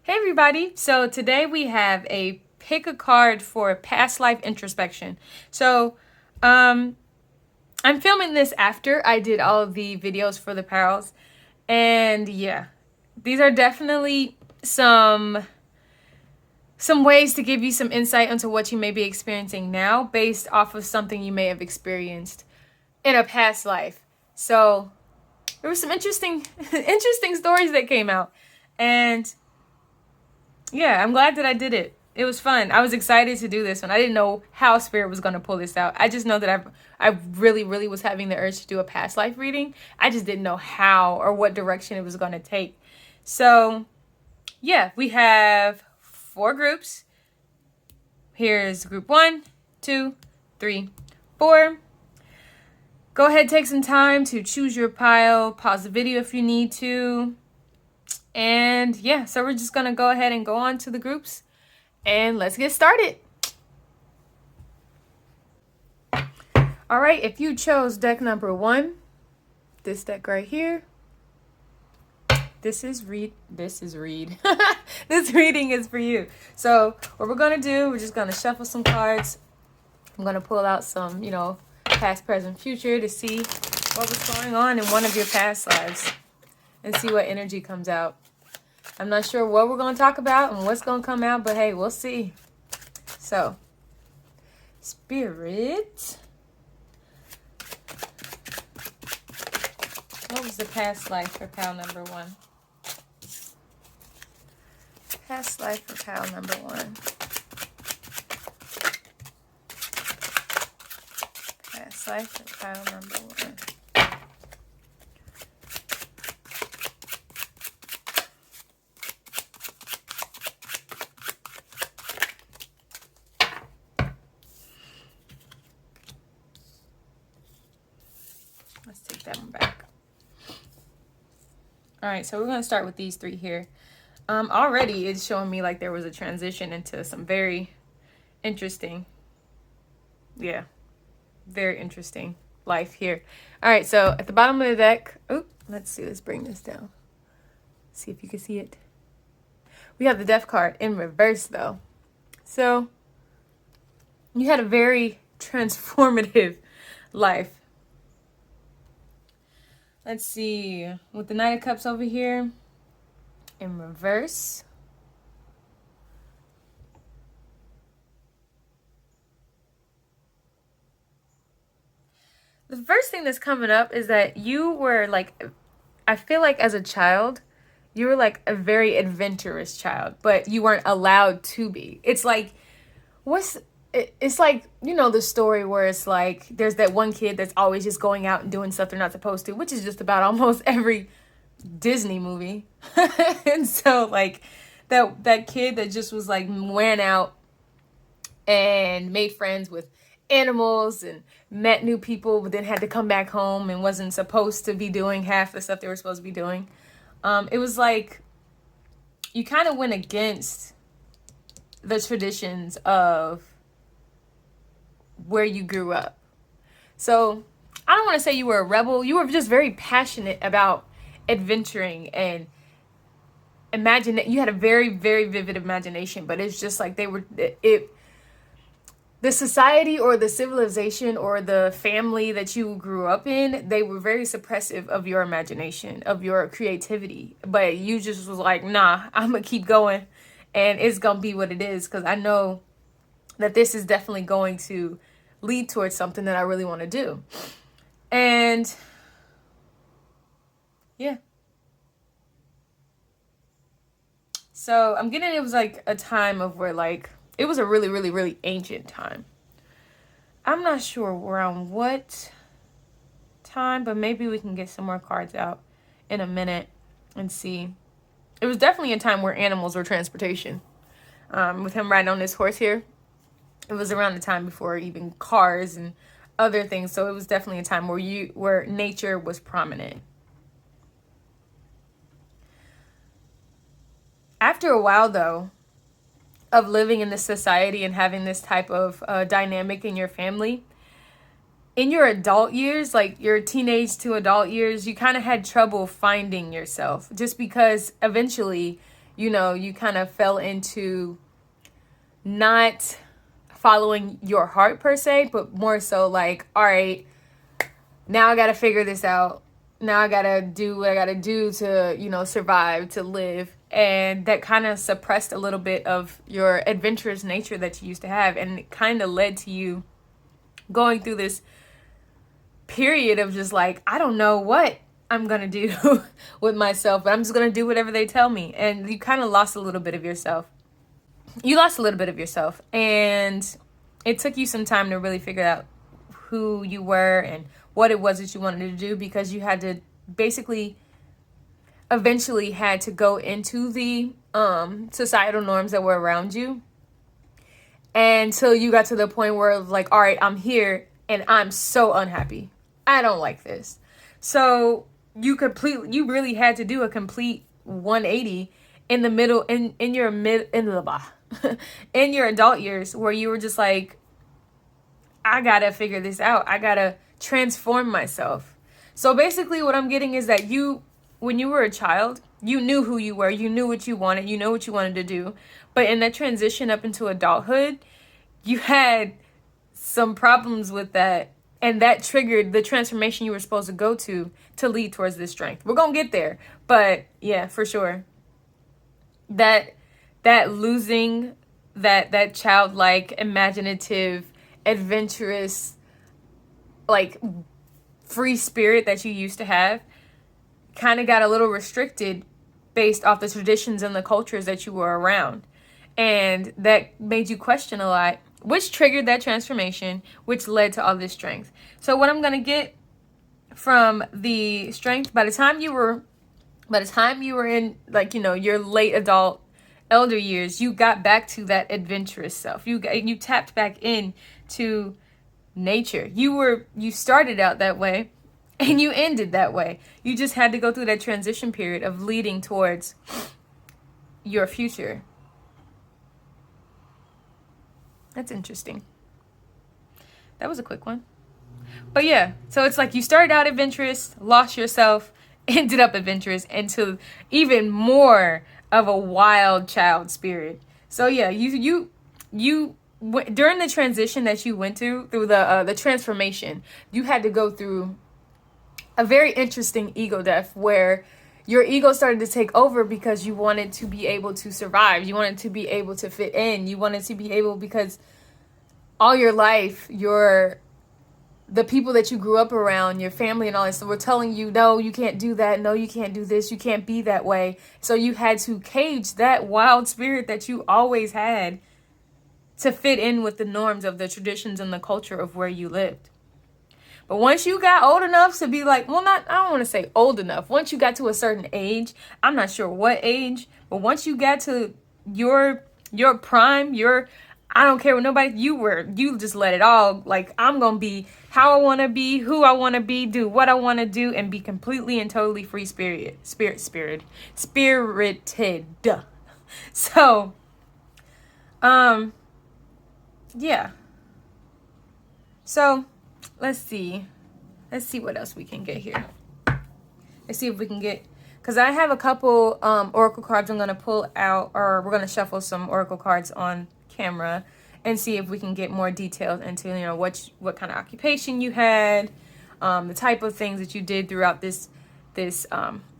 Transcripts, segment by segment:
Hey everybody! So today we have a pick a card for past life introspection. So I'm filming this after I did all of the videos for the pals, and yeah, these are definitely some ways to give you some insight into what you may be experiencing now based off of something you may have experienced in a past life. So there were some interesting interesting stories that came out, and yeah, I'm glad that I did it. It was fun. I was excited to do this one. I didn't know how Spirit was going to pull this out. I just know that I really was having the urge to do a past life reading. I just didn't know how or what direction it was going to take. So, yeah, we have 4 groups. Here's group 1, 2, 3, 4. Go ahead, take some time to choose your pile. Pause the video if you need to. And yeah, so we're just going to go ahead and go on to the groups. And let's get started. All right, if you chose deck number 1, this deck right here, this read. This reading is for you. So what we're gonna do, we're just gonna shuffle some cards. I'm gonna pull out some, past, present, future to see what was going on in one of your past lives and see what energy comes out. I'm not sure what we're going to talk about and what's going to come out, but hey, we'll see. So, Spirit. What was the past life for pal number 1? Past life for pal number 1. Past life for pal number 1. Let's take that one back. All right, so we're going to start with these 3 here. Already it's showing me like there was a transition into some very interesting, very interesting life here. All right, so at the bottom of the deck, let's see, let's bring this down. See if you can see it. We have the Death card in reverse though. So you had a very transformative life. Let's see, with the Knight of Cups over here in reverse. The first thing that's coming up is that you were like, I feel like as a child, you were like a very adventurous child, but you weren't allowed to be. It's like, it's like, the story where it's like, there's that one kid that's always just going out and doing stuff they're not supposed to, which is just about almost every Disney movie. And so like that kid that just was like went out and made friends with animals and met new people, but then had to come back home and wasn't supposed to be doing half the stuff they were supposed to be doing. It was like you kind of went against the traditions of where you grew up. So I don't want to say you were a rebel. You were just very passionate about adventuring and imagine that you had a very, very vivid imagination, but it's just like the society or the civilization or the family that you grew up in, they were very suppressive of your imagination, of your creativity. But you just was like, nah, I'm going to keep going and it's going to be what it is, because I know that this is definitely going to lead towards something that I really want to do. And yeah. So I'm getting, it was like a time of where like, it was a really, really, really ancient time. I'm not sure around what time, but maybe we can get some more cards out in a minute and see. It was definitely a time where animals were transportation. With him riding on this horse here, it was around the time before even cars and other things. So it was definitely a time where nature was prominent. After a while, though, of living in this society and having this type of dynamic in your family, in your adult years, like your teenage to adult years, you kind of had trouble finding yourself, just because eventually you know, you kind of fell into not following your heart per se, but more so like, all right, now I gotta figure this out. Now I gotta do what I gotta do to, you know, survive, to live. And that kind of suppressed a little bit of your adventurous nature that you used to have. And it kind of led to you going through this period of just like, I don't know what I'm gonna do with myself, but I'm just gonna do whatever they tell me. And you kind of lost a little bit of yourself. You lost a little bit of yourself. And it took you some time to really figure out who you were and what it was that you wanted to do, because you had to basically eventually had to go into the societal norms that were around you. And so you got to the point where like, all right, I'm here and I'm so unhappy. I don't like this. So you really had to do a complete 180 in the middle, in your in your adult years, where you were just like, I gotta figure this out. I gotta transform myself. So basically what I'm getting is that when you were a child, you knew who you were, you knew what you wanted, you know what you wanted to do. But in that transition up into adulthood, you had some problems with that. And that triggered the transformation you were supposed to go to lead towards this strength. We're gonna get there. But yeah, for sure. That losing that childlike, imaginative, adventurous, like free spirit that you used to have kind of got a little restricted based off the traditions and the cultures that you were around. And that made you question a lot, which triggered that transformation, which led to all this strength. So what I'm going to get from the strength, by the time you were in, like, you know, your late adult elder years, you got back to that adventurous self. You tapped back in to nature. You started out that way and you ended that way. You just had to go through that transition period of leading towards your future. That's interesting. That was a quick one. But yeah, so it's like you started out adventurous, lost yourself, ended up adventurous, into even more of a wild child spirit. So yeah, you during the transition that you went through the transformation, you had to go through a very interesting ego death, where your ego started to take over because you wanted to be able to survive. You wanted to be able to fit in. You wanted to be able, because all your life, the people that you grew up around, your family and all this, so were telling you, no, you can't do that. No, you can't do this. You can't be that way. So you had to cage that wild spirit that you always had to fit in with the norms of the traditions and the culture of where you lived. But once you got old enough to be like, I don't want to say old enough. Once you got to a certain age, I'm not sure what age, but once you got to your prime, I don't care what nobody, you just let it all, like, I'm going to be how I want to be, who I want to be, do what I want to do, and be completely and totally free spirited. So, yeah. So, let's see what else we can get here. Let's see if we can get, because I have a couple oracle cards I'm going to pull out, or we're going to shuffle some oracle cards on camera and see if we can get more details into, you know, what kind of occupation you had, the type of things that you did throughout this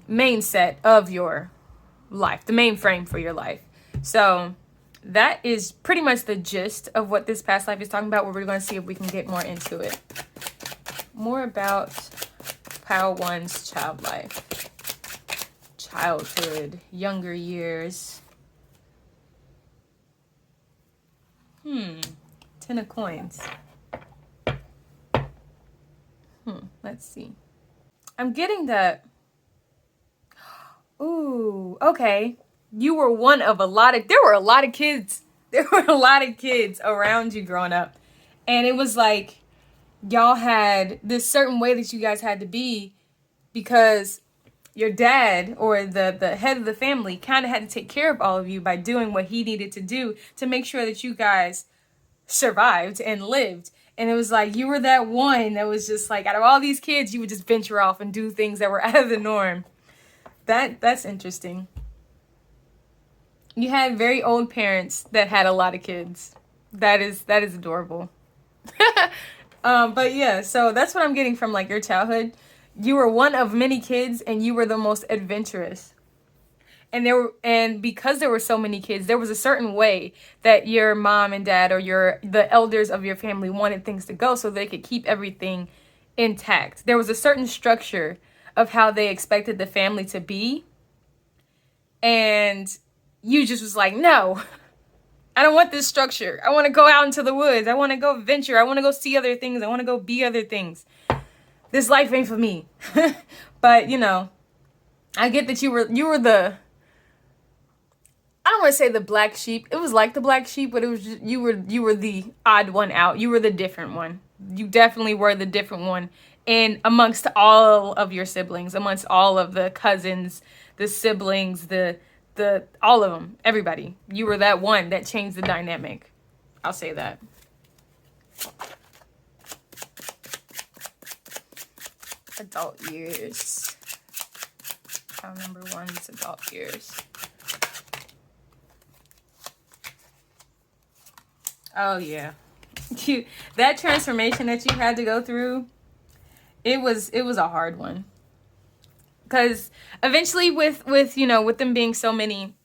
main set of your life, the main frame for your life. So that is pretty much the gist of what this past life is talking about, where we're going to see if we can get more into it. More about Pile 1's child life, childhood, younger years. 10 of coins. Let's see. I'm getting that. Ooh, okay. You were one of there were a lot of kids. There were a lot of kids around you growing up. And it was like, y'all had this certain way that you guys had to be, because your dad, or the head of the family, kind of had to take care of all of you by doing what he needed to do to make sure that you guys survived and lived. And it was like, you were that one that was just like, out of all these kids, you would just venture off and do things that were out of the norm. That's interesting. You had very old parents that had a lot of kids. That is adorable. But yeah, so that's what I'm getting from like your childhood. You were one of many kids and you were the most adventurous. And because there were so many kids, there was a certain way that your mom and dad or the elders of your family wanted things to go so they could keep everything intact. There was a certain structure of how they expected the family to be, and you just was like, "No. I don't want this structure. I want to go out into the woods. I want to go venture. I want to go see other things. I want to go be other things. This life ain't for me." But, I get that you were the, I don't want to say the black sheep. It was like the black sheep, but it was just, you were the odd one out. You were the different one. You definitely were the different one in amongst all of your siblings, amongst all of the cousins, the siblings, the all of them, everybody. You were that one that changed the dynamic. I'll say that. Adult years. File number 1 is adult years. Oh yeah. That transformation that you had to go through, it was a hard one. Cuz eventually with them being so many,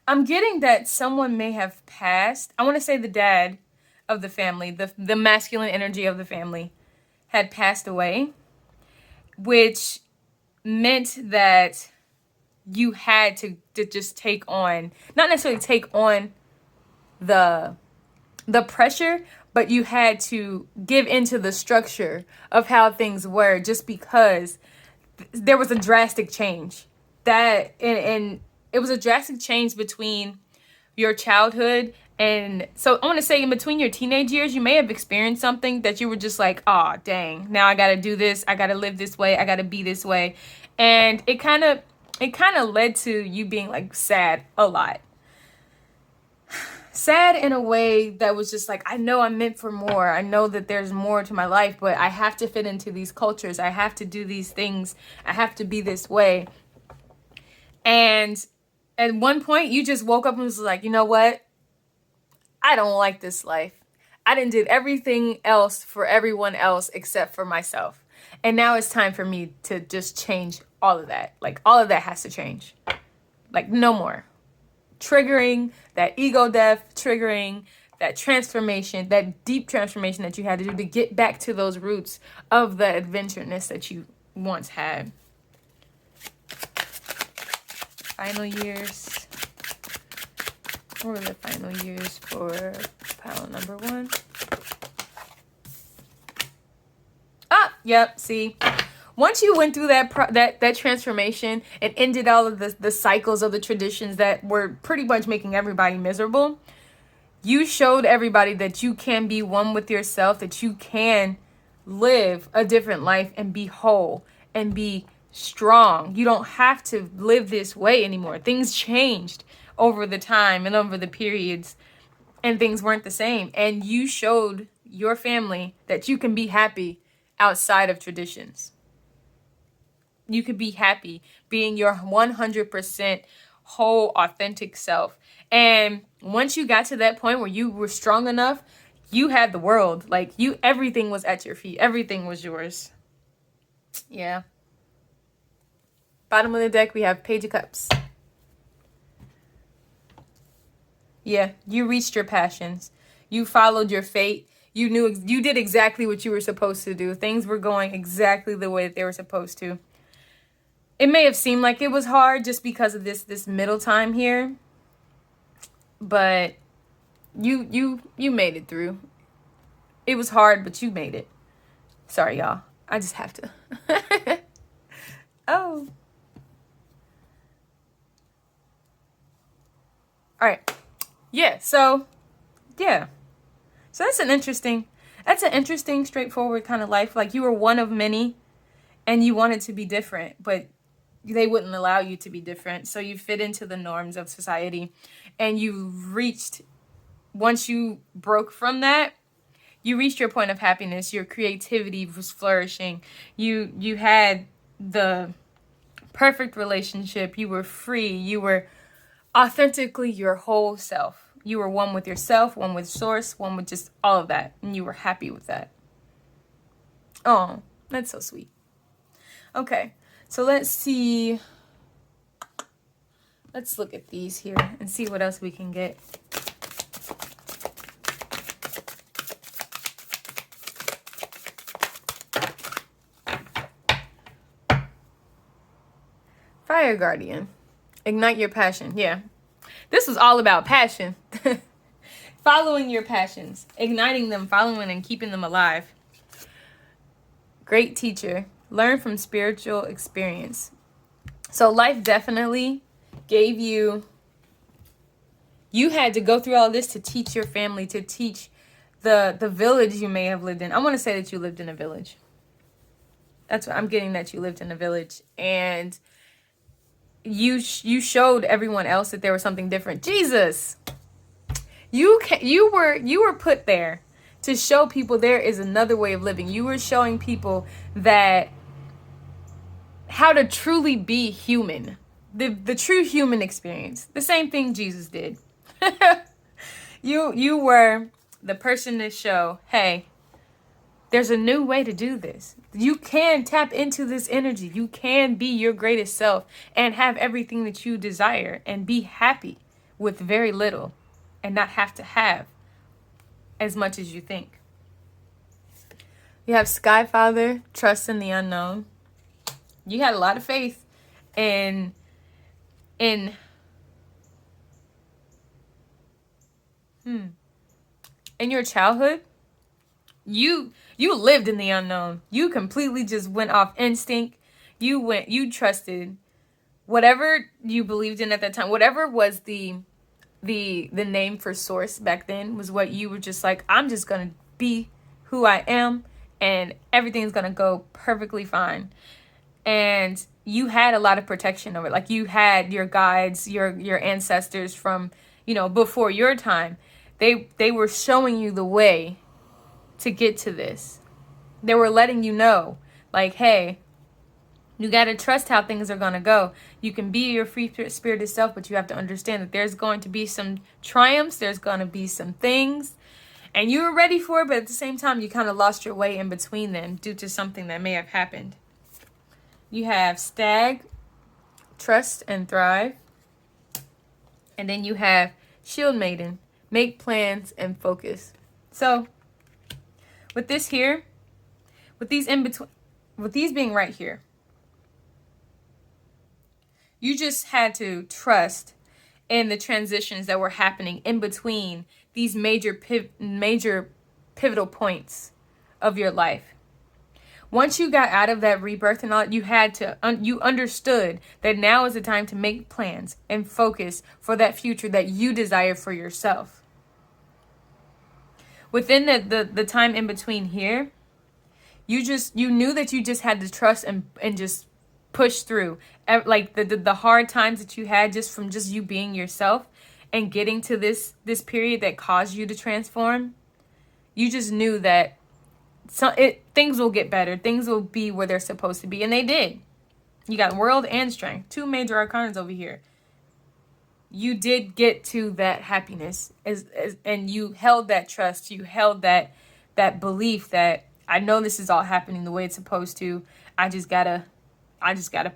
I'm getting that someone may have passed. I want to say the dad of the family, the masculine energy of the family had passed away, which meant that you had to just take on, not necessarily take on the pressure, but you had to give into the structure of how things were, just because there was a drastic change. That and it was a drastic change between your childhood, and so I want to say in between your teenage years, you may have experienced something that you were just like, "Oh, dang, now I got to do this. I got to live this way. I got to be this way." And it kind of led to you being like sad a lot. Sad in a way that was just like, I know I'm meant for more. I know that there's more to my life, but I have to fit into these cultures. I have to do these things. I have to be this way. And at one point, you just woke up and was like, you know what? I don't like this life. I done did everything else for everyone else except for myself. And now it's time for me to just change all of that. Like, all of that has to change. Like, no more. Triggering that ego death, triggering that transformation, that deep transformation that you had to do to get back to those roots of the adventureness that you once had. Final years. What were the final years for pile number 1? Ah, yep, see. Once you went through that transformation and ended all of the cycles of the traditions that were pretty much making everybody miserable, you showed everybody that you can be one with yourself, that you can live a different life and be whole and be strong. You don't have to live this way anymore. Things changed over the time and over the periods, and things weren't the same. And you showed your family that you can be happy outside of traditions. You could be happy being your 100% whole, authentic self. And once you got to that point where you were strong enough, you had the world. Like, everything was at your feet. Everything was yours. Yeah. Bottom of the deck, we have Page of Cups. Yeah, you reached your passions. You followed your fate. You did exactly what you were supposed to do. Things were going exactly the way that they were supposed to. It may have seemed like it was hard just because of this middle time here, but you made it through. It was hard, but you made it. Sorry, y'all. I just have to. Oh. All right. Yeah. So that's an interesting, straightforward kind of life. Like, you were one of many, and you wanted to be different, but they wouldn't allow you to be different. So you fit into the norms of society, and once you broke from that, you reached your point of happiness. Your creativity was flourishing. You had the perfect relationship. You were free. You were authentically your whole self. You were one with yourself, one with source, one with just all of that. And you were happy with that. Oh, that's so sweet. Okay, so let's see. Let's look at these here and see what else we can get. Fire Guardian. Ignite your passion. Yeah. This was all about passion. Following your passions. Igniting them, following and keeping them alive. Great teacher. Learn from spiritual experience. So life definitely gave you had to go through all this to teach your family, to teach the village you may have lived in. I want to say that you lived in a village. That's what I'm getting, that you lived in a village. And you showed everyone else that there was something different. Jesus, you were put there to show people there is another way of living. You were showing people that how to truly be human, the true human experience. The same thing Jesus did. You were the person to show, hey, there's a new way to do this. You can tap into this energy. You can be your greatest self and have everything that you desire and be happy with very little and not have to have as much as you think. You have Sky Father, trust in the unknown. You had a lot of faith in your childhood. You lived in the unknown. You completely just went off instinct. You trusted whatever you believed in at that time. Whatever was the name for source back then was what you were just like, I'm just going to be who I am and everything's going to go perfectly fine. And you had a lot of protection over it. Like you had your guides, your ancestors from, before your time. They were showing you the way to get to this. They were letting you know, like, hey, you got to trust how things are going to go. You can be your free spirited self, but you have to understand that there's going to be some triumphs. There's going to be some things. And you were ready for it, but at the same time, you kind of lost your way in between them due to something that may have happened. You have Stag, trust and thrive. And then you have Shield Maiden, make plans and focus. So with this here, with these in between, with these being right here, you just had to trust in the transitions that were happening in between these major pivotal points of your life. Once you got out of that rebirth and all, you had to, you understood that now is the time to make plans and focus for that future that you desire for yourself. Within the time in between here, you knew that you just had to trust and just push through. Like the hard times that you had just from just you being yourself and getting to this period that caused you to transform. You just knew that things will get better. Things will be where they're supposed to be. And they did. You got World and Strength. 2 major arcanas over here. You did get to that happiness and you held that trust. You held that belief that I know this is all happening the way it's supposed to. I just gotta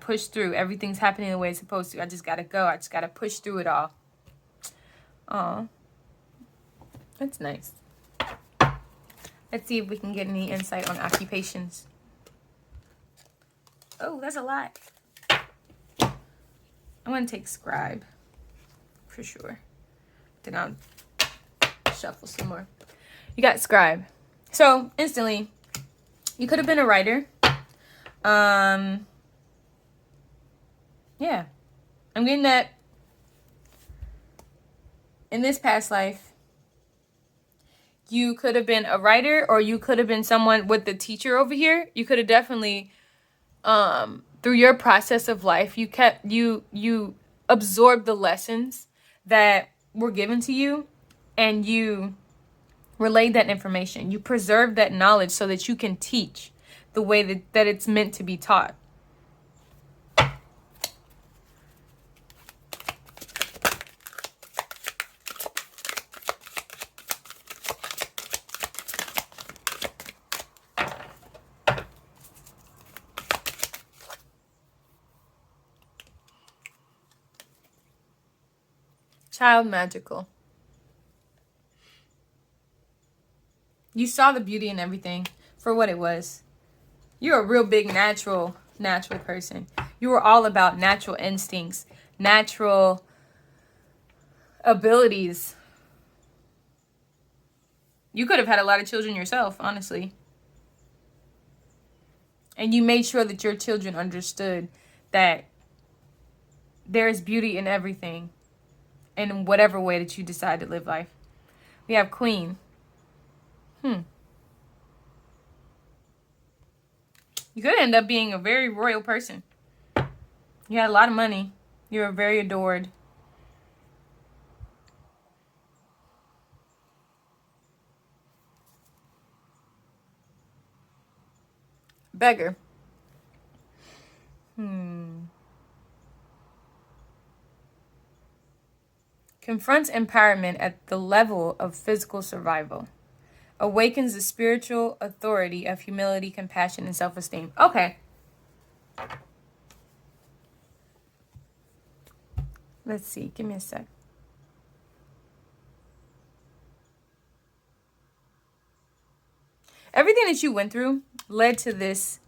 push through. Everything's happening the way it's supposed to. I just gotta go. I just gotta push through it all. Aw. That's nice. Let's see if we can get any insight on occupations. Oh, that's a lot. I'm going to take Scribe for sure. Then I'll shuffle some more. You got Scribe. So, instantly, you could have been a writer. Yeah. I'm getting that in this past life, you could have been a writer or you could have been someone with the teacher over here. You could have definitely, through your process of life, you absorbed the lessons that were given to you and you relayed that information. You preserved that knowledge so that you can teach the way that it's meant to be taught. Child magical. You saw the beauty in everything for what it was. You're a real big natural person. You were all about natural instincts, natural abilities. You could have had a lot of children yourself, honestly. And you made sure that your children understood that there is beauty in everything, in whatever way that you decide to live life. We have Queen. You could end up being a very royal person. You had a lot of money. You were very adored. Beggar. Confronts empowerment at the level of physical survival. Awakens the spiritual authority of humility, compassion, and self-esteem. Okay. Let's see. Give me a sec. Everything that you went through led to this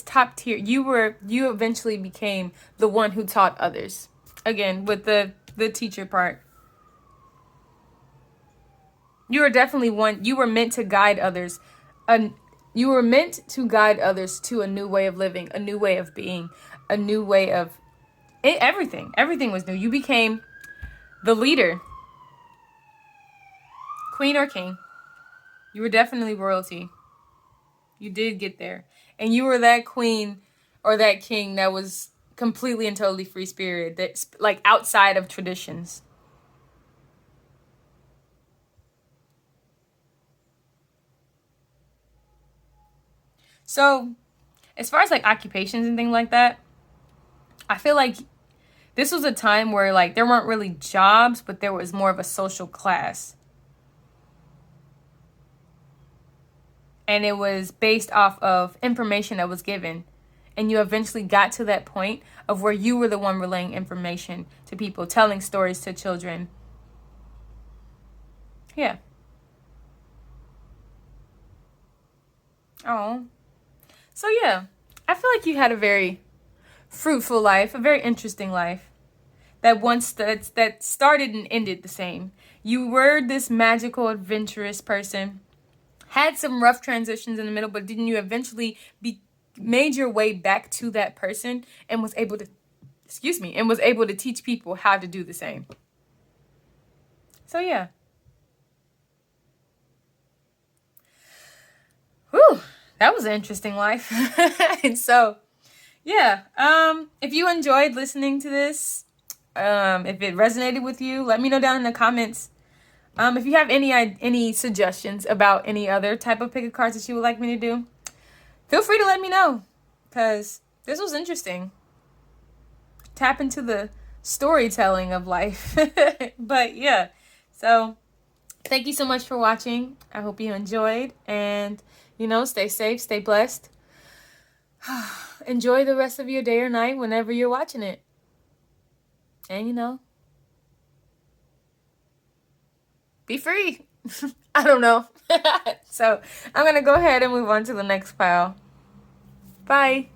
top tier. You eventually became the one who taught others. Again, with the teacher part. You were definitely one. You were meant to guide others. You were meant to guide others to a new way of living, a new way of being, a new way of everything. Everything was new. You became the leader. Queen or king. You were definitely royalty. You did get there. And you were that queen or that king that was completely and totally free spirit, that's like outside of traditions. So, as far as like occupations and things like that, I feel like this was a time where like there weren't really jobs, but there was more of a social class. And it was based off of information that was given. And you eventually got to that point of where you were the one relaying information to people, telling stories to children. Yeah. Oh. So yeah, I feel like you had a very fruitful life, a very interesting life. That started and ended the same. You were this magical, adventurous person. Had some rough transitions in the middle, but didn't you eventually made your way back to that person and was able to teach people how to do the same. So yeah. Whew, that was an interesting life. And so yeah, if you enjoyed listening to this, if it resonated with you, let me know down in the comments. If you have any suggestions about any other type of pick of cards that you would like me to do, feel free to let me know, because this was interesting. Tap into the storytelling of life. But yeah, so thank you so much for watching. I hope you enjoyed, and stay safe, stay blessed. Enjoy the rest of your day or night whenever you're watching it. And be free. I don't know. So I'm going to go ahead and move on to the next pile. Bye.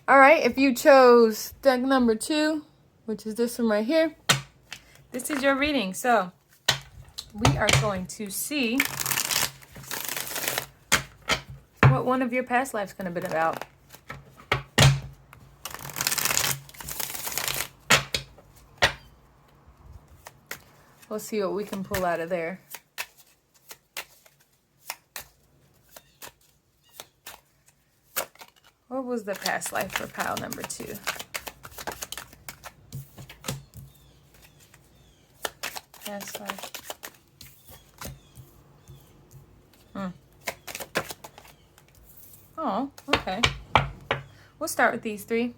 All right. If you chose deck number 2, which is this one right here, this is your reading. So we are going to see what one of your past lives could have been about. We'll see what we can pull out of there. What was the past life for pile number 2? Past life. Oh, okay. We'll start with these 3.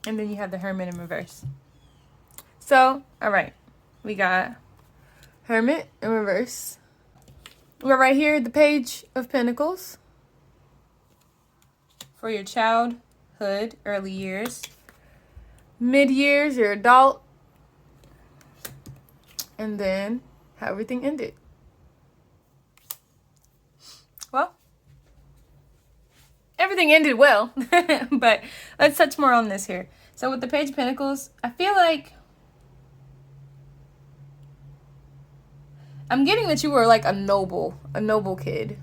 And then you have the Hermit in reverse. So, all right. We got Hermit in reverse. We're right here at the Page of Pentacles. For your childhood, early years. Mid-years, your adult. And then how everything ended. Well, everything ended well. But let's touch more on this here. So with the Page of Pentacles, I feel like I'm getting that you were like a noble kid.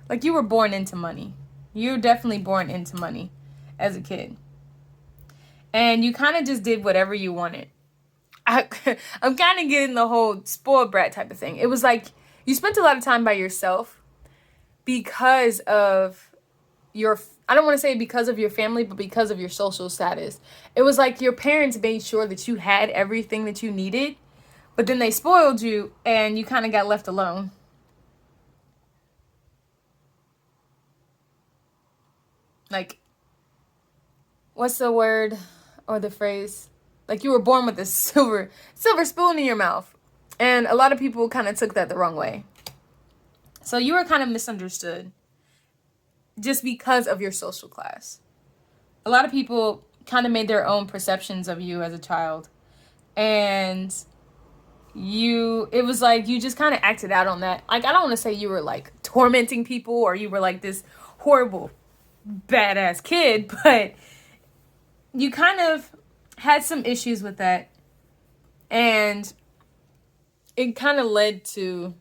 Like you were born into money. You're definitely born into money as a kid. And you kind of just did whatever you wanted. I'm kind of getting the whole spoiled brat type of thing. It was like you spent a lot of time by yourself because of your, I don't want to say because of your family, but because of your social status. It was like your parents made sure that you had everything that you needed, but then they spoiled you and you kind of got left alone. Like, what's the word or the phrase? Like you were born with a silver spoon in your mouth. And a lot of people kind of took that the wrong way. So you were kind of misunderstood just because of your social class. A lot of people kind of made their own perceptions of you as a child. And it was like you just kind of acted out on that. Like, I don't want to say you were like tormenting people or you were like this horrible, badass kid, but you kind of had some issues with that. And it kind of led to,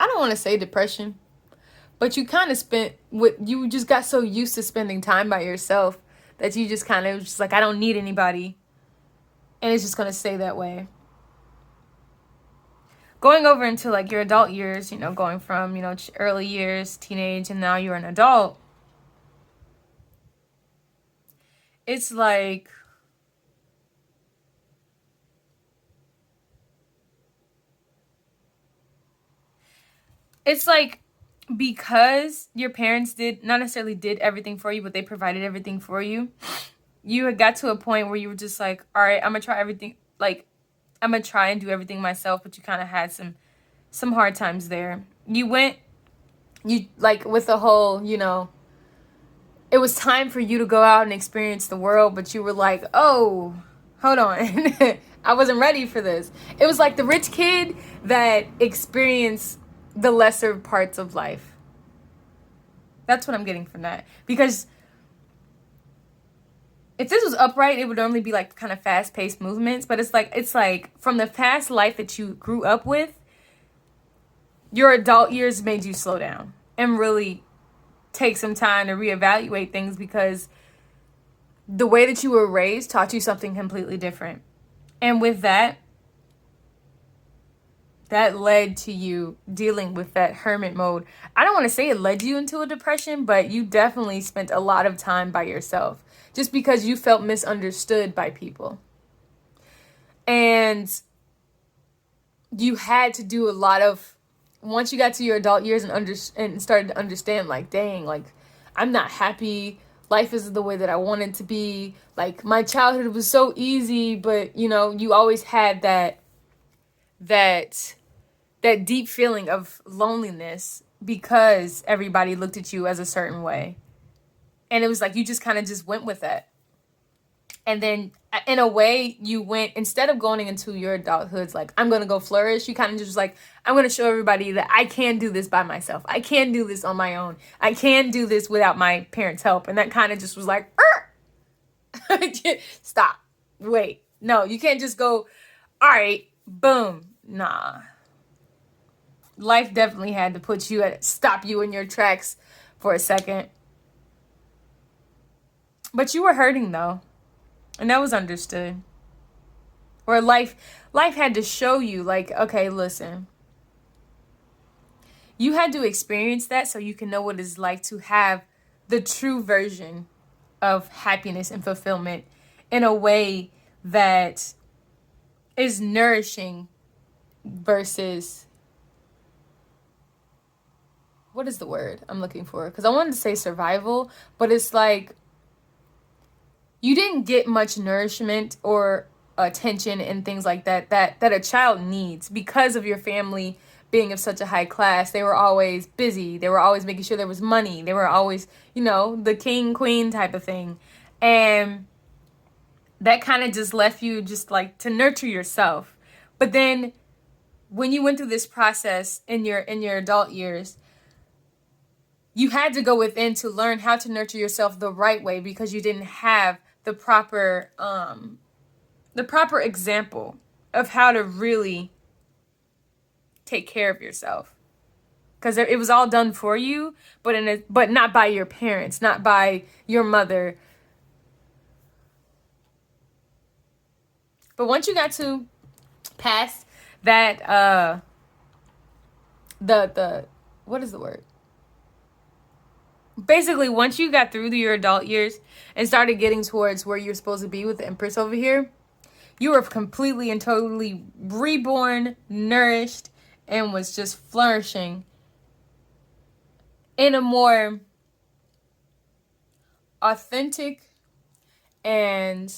I don't want to say depression, but you kind of you just got so used to spending time by yourself that you just kind of just like, I don't need anybody. And it's just going to stay that way. Going over into like your adult years, going from, early years, teenage, and now you're an adult. It's like, because your parents not necessarily did everything for you, but they provided everything for you. You had got to a point where you were just like, all right, I'm going to try everything. Like, I'm going to try and do everything myself. But you kind of had some hard times there. You like with the whole, it was time for you to go out and experience the world. But you were like, oh, hold on. I wasn't ready for this. It was like the rich kid that experienced the lesser parts of life. That's what I'm getting from that. Because if this was upright, it would only be like kind of fast-paced movements. But it's like from the past life that you grew up with, your adult years made you slow down and really take some time to reevaluate things, because the way that you were raised taught you something completely different. And with that led to you dealing with that hermit mode. I don't want to say it led you into a depression, but you definitely spent a lot of time by yourself just because you felt misunderstood by people. And you had to do a lot of, once you got to your adult years and started to understand, like, dang, like, I'm not happy. Life isn't the way that I want it to be. Like, my childhood was so easy, but, you always had that deep feeling of loneliness because everybody looked at you as a certain way. And it was like you just kind of just went with that. And then in a way you went, instead of going into your adulthoods like, I'm going to go flourish, you kind of just like, I'm going to show everybody that I can do this by myself. I can do this on my own. I can do this without my parents' help. And that kind of just was like, stop. Wait. No, you can't just go, all right, boom. Nah. Life definitely had to stop you in your tracks for a second. But you were hurting though. And that was understood. Or life had to show you like, okay, listen. You had to experience that so you can know what it's like to have the true version of happiness and fulfillment in a way that is nourishing versus, what is the word I'm looking for? Because I wanted to say survival, but it's like you didn't get much nourishment or attention and things like that a child needs because of your family being of such a high class. They were always busy. They were always making sure there was money. They were always, the king, queen type of thing. And that kind of just left you just like to nurture yourself. But then when you went through this process in your adult years, you had to go within to learn how to nurture yourself the right way, because you didn't have the proper example of how to really take care of yourself. Because it was all done for you, but not by your parents, not by your mother. But once you got to past that, the what is the word? Basically, once you got through your adult years and started getting towards where you're supposed to be with the Empress over here, you were completely and totally reborn, nourished, and was just flourishing in a more authentic and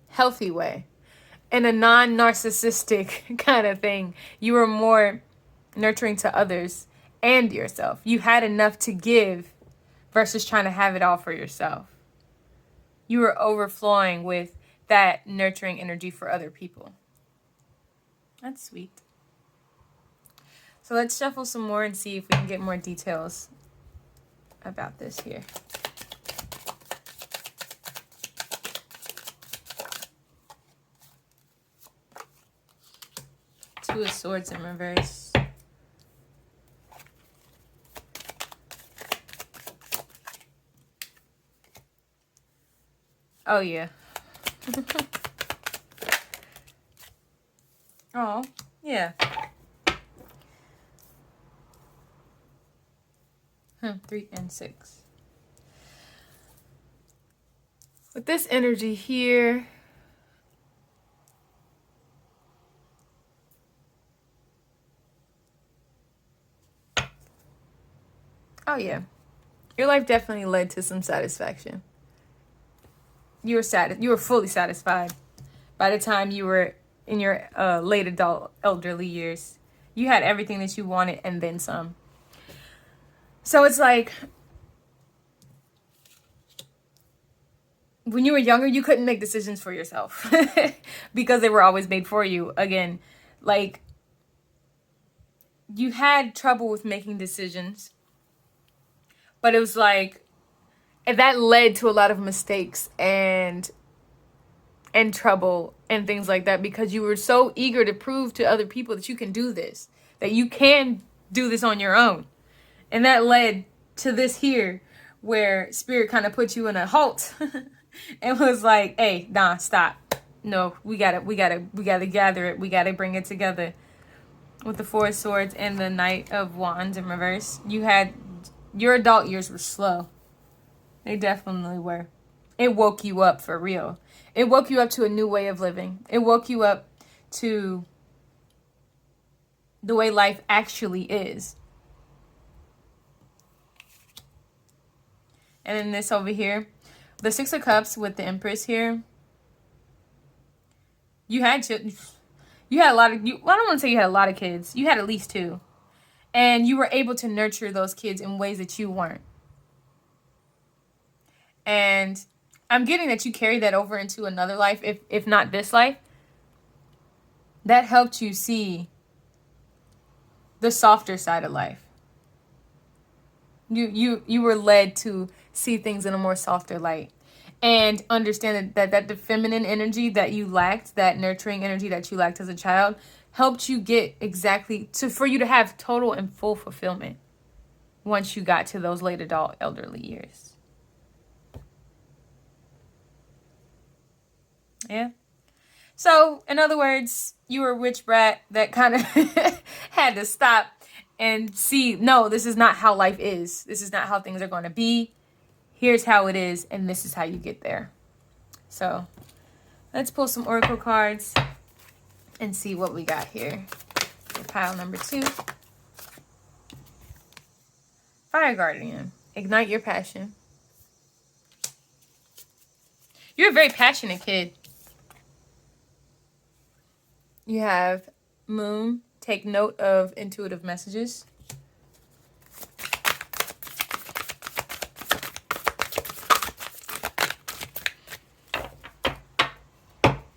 healthy way, in a non-narcissistic kind of thing. You were more nurturing to others and yourself. You had enough to give versus trying to have it all for yourself. You were overflowing with that nurturing energy for other people. That's sweet. So let's shuffle some more and see if we can get more details about this here. Two of Swords in reverse. Oh, yeah. Oh, yeah. 3 and 6. With this energy here, oh yeah, your life definitely led to some satisfaction. You were fully satisfied by the time you were in your late adult elderly years. You had everything that you wanted and then some. So it's like, when you were younger, you couldn't make decisions for yourself because they were always made for you. Again, like, you had trouble with making decisions, but it was like, and that led to a lot of mistakes and trouble and things like that, because you were so eager to prove to other people that you can do this, that you can do this on your own. And that led to this here, where Spirit kind of put you in a halt and was like, hey, nah, stop. No, we gotta gather it. We gotta bring it together. With the Four of Swords and the Knight of Wands in reverse, your adult years were slow. They definitely were. It woke you up for real. It woke you up to a new way of living. It woke you up to the way life actually is. And then this over here, the Six of Cups with the Empress here. You had a lot of, I don't want to say you had a lot of kids. You had at least 2. And you were able to nurture those kids in ways that you weren't. And I'm getting that you carried that over into another life, if not this life. That helped you see the softer side of life. You were led to see things in a more softer light, and understand that the feminine energy that you lacked, that nurturing energy that you lacked as a child, helped you get for you to have total and full fulfillment once you got to those late adult elderly years. Yeah. So, in other words, you were a witch brat that kind of had to stop and see, no, this is not how life is. This is not how things are going to be. Here's how it is, and this is how you get there. So, let's pull some oracle cards and see what we got here. For pile number 2. Fire Guardian. Ignite your passion. You're a very passionate kid. You have Moon. Take note of intuitive messages.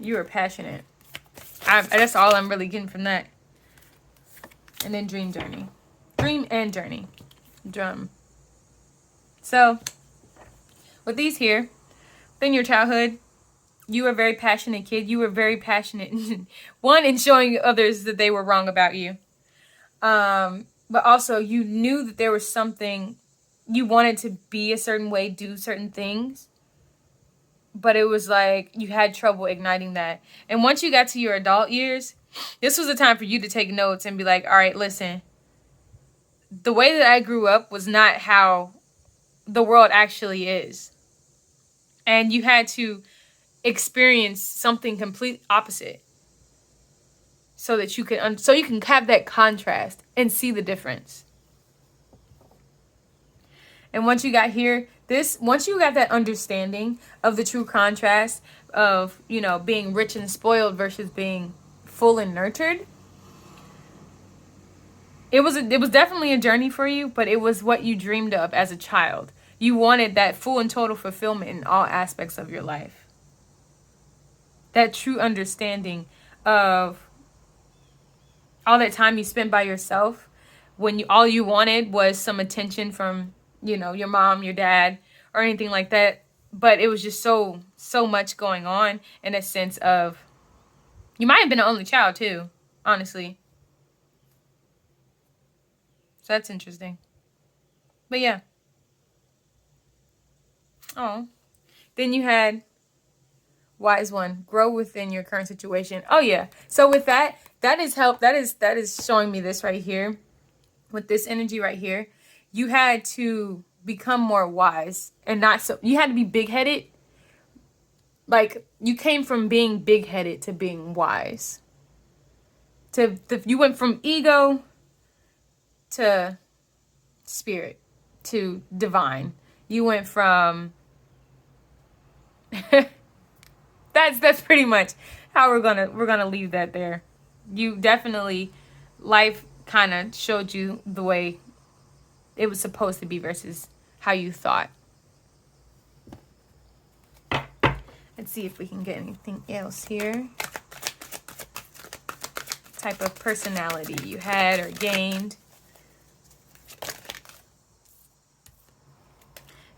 You were passionate. That's all I'm really getting from that. And then dream journey. Dream and journey. Drum. So, with these here, in your childhood, you were a very passionate kid. You were very passionate. One, in showing others that they were wrong about you. But also, you knew that there was something, you wanted to be a certain way, do certain things. But it was like you had trouble igniting that. And once you got to your adult years, this was the time for you to take notes and be like, all right, listen, the way that I grew up was not how the world actually is. And you had to experience something complete opposite so that you can have that contrast and see the difference. And once you got here, once you got that understanding of the true contrast of, being rich and spoiled versus being full and nurtured, it was definitely a journey for you, but it was what you dreamed of as a child. You wanted that full and total fulfillment in all aspects of your life. That true understanding of all that time you spent by yourself when all you wanted was some attention from, your mom, your dad, or anything like that. But it was just so much going on in a sense of, you might have been an only child too, honestly. So that's interesting. But yeah. Oh. Then you had wise one, grow within your current situation. Oh yeah. So with that is help. That is showing me this right here. With this energy right here, you had to become more wise and you had to be big-headed. Like, you came from being big-headed to being wise. You went from ego to spirit to divine. You went from that's pretty much how we're gonna leave that there. You definitely, life kind of showed you the way it was supposed to be versus how you thought. Let's see if we can get anything else here. Type of personality you had or gained.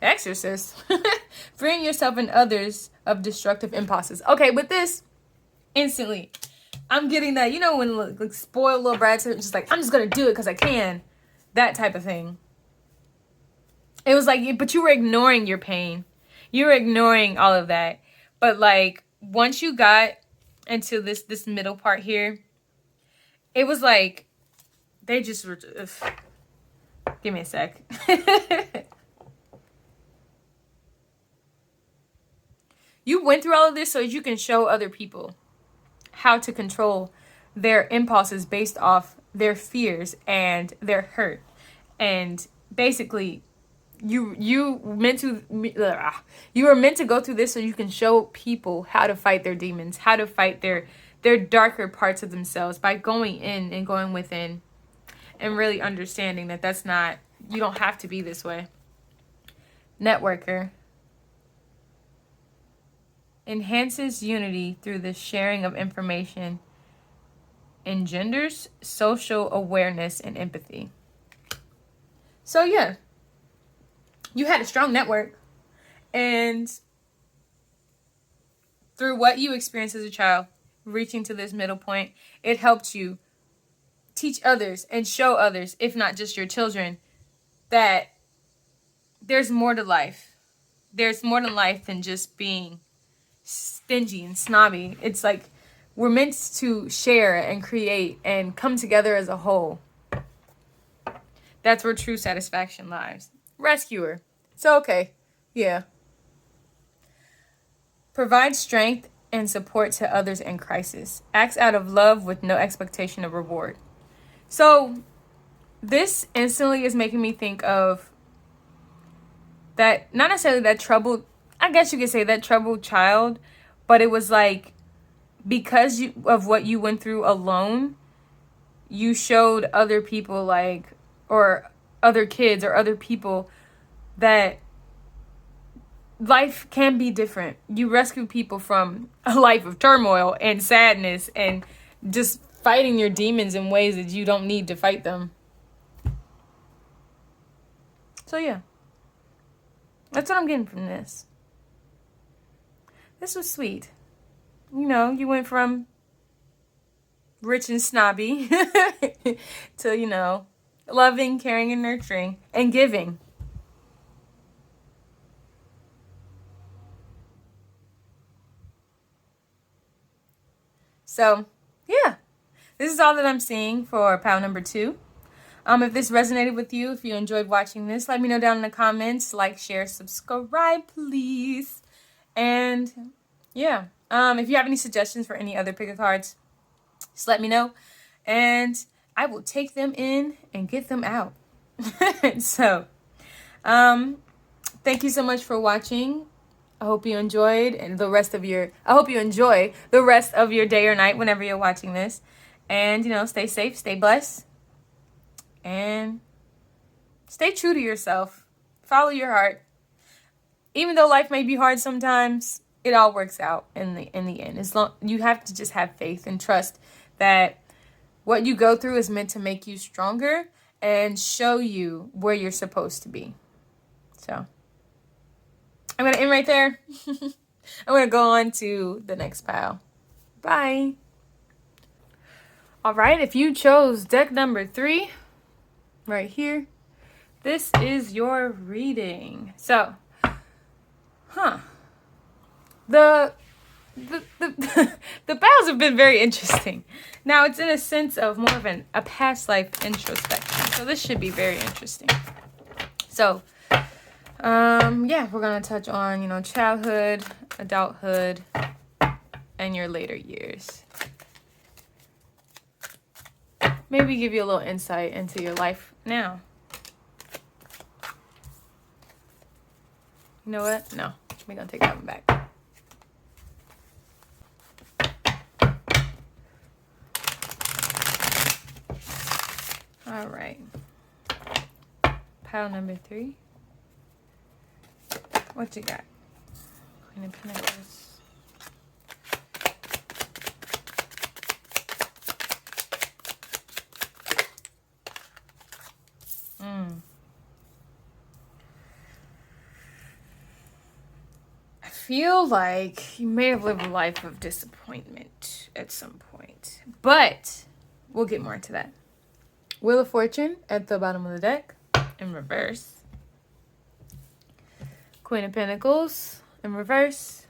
Exorcist. Freeing yourself and others of destructive impulses. Okay, with this, instantly, I'm getting that, when like spoiled little brats are just like, I'm just going to do it because I can. That type of thing. It was like, but you were ignoring your pain. You were ignoring all of that. But like, once you got into this middle part here, it was like, they just were, give me a sec. You went through all of this so you can show other people how to control their impulses based off their fears and their hurt. And basically, you were meant to go through this so you can show people how to fight their demons, how to fight their darker parts of themselves by going in and going within and really understanding that that's not, you don't have to be this way. Networker. Enhances unity through the sharing of information, engenders social awareness and empathy. So yeah, you had a strong network, and through what you experienced as a child, reaching to this middle point, it helped you teach others and show others, if not just your children, that there's more to life. There's more to life than just being stingy and snobby. It's like we're meant to share and create and come together as a whole. That's where true satisfaction lies. Rescuer. So okay, yeah. Provide strength and support to others in crisis. Acts out of love with no expectation of reward. So this instantly is making me think of that, not necessarily that troubled, I guess you could say that troubled child, but it was like, because of what you went through alone, you showed other people, like, or other kids or other people, that life can be different. You rescue people from a life of turmoil and sadness and just fighting your demons in ways that you don't need to fight them. So yeah, that's what I'm getting from this. This was sweet. You know, you went from rich and snobby to, you know, loving, caring, and nurturing, and giving. So, yeah, this is all that I'm seeing for pile number 2. If this resonated with you, if you enjoyed watching this, let me know down in the comments. Like, share, subscribe, please. And yeah, if you have any suggestions for any other pick a cards, just let me know. And I will take them in and get them out. So, thank you so much for watching. I hope you enjoyed I hope you enjoy the rest of your day or night whenever you're watching this. And, you know, stay safe, stay blessed, and stay true to yourself. Follow your heart. Even though life may be hard sometimes, it all works out in the end. You have to just have faith and trust that what you go through is meant to make you stronger and show you where you're supposed to be. So I'm going to end right there. I'm going to go on to the next pile. Bye. All right, if you chose deck number 3 right here, this is your reading. So, the piles have been very interesting. Now, it's in a sense of more of a past life introspection. So this should be very interesting. So, yeah, we're going to touch on, you know, childhood, adulthood, and your later years. Maybe give you a little insight into your life now. You know what? No, we're going to take that one back. All right. Pile number 3. What you got? Queen of Pentacles. I feel like you may have lived a life of disappointment at some point, but we'll get more into that. Wheel of Fortune at the bottom of the deck in reverse. Queen of Pentacles in reverse.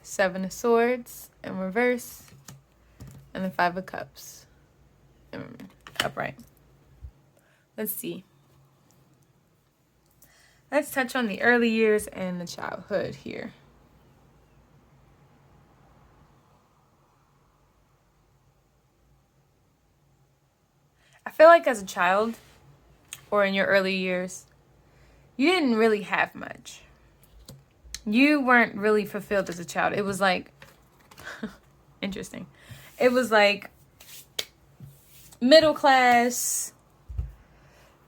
7 of Swords in reverse. And the 5 of Cups upright. Let's see. Let's touch on the early years and the childhood here. I feel like as a child or in your early years, you didn't really have much. You weren't really fulfilled as a child. It was like, interesting. It was like middle class,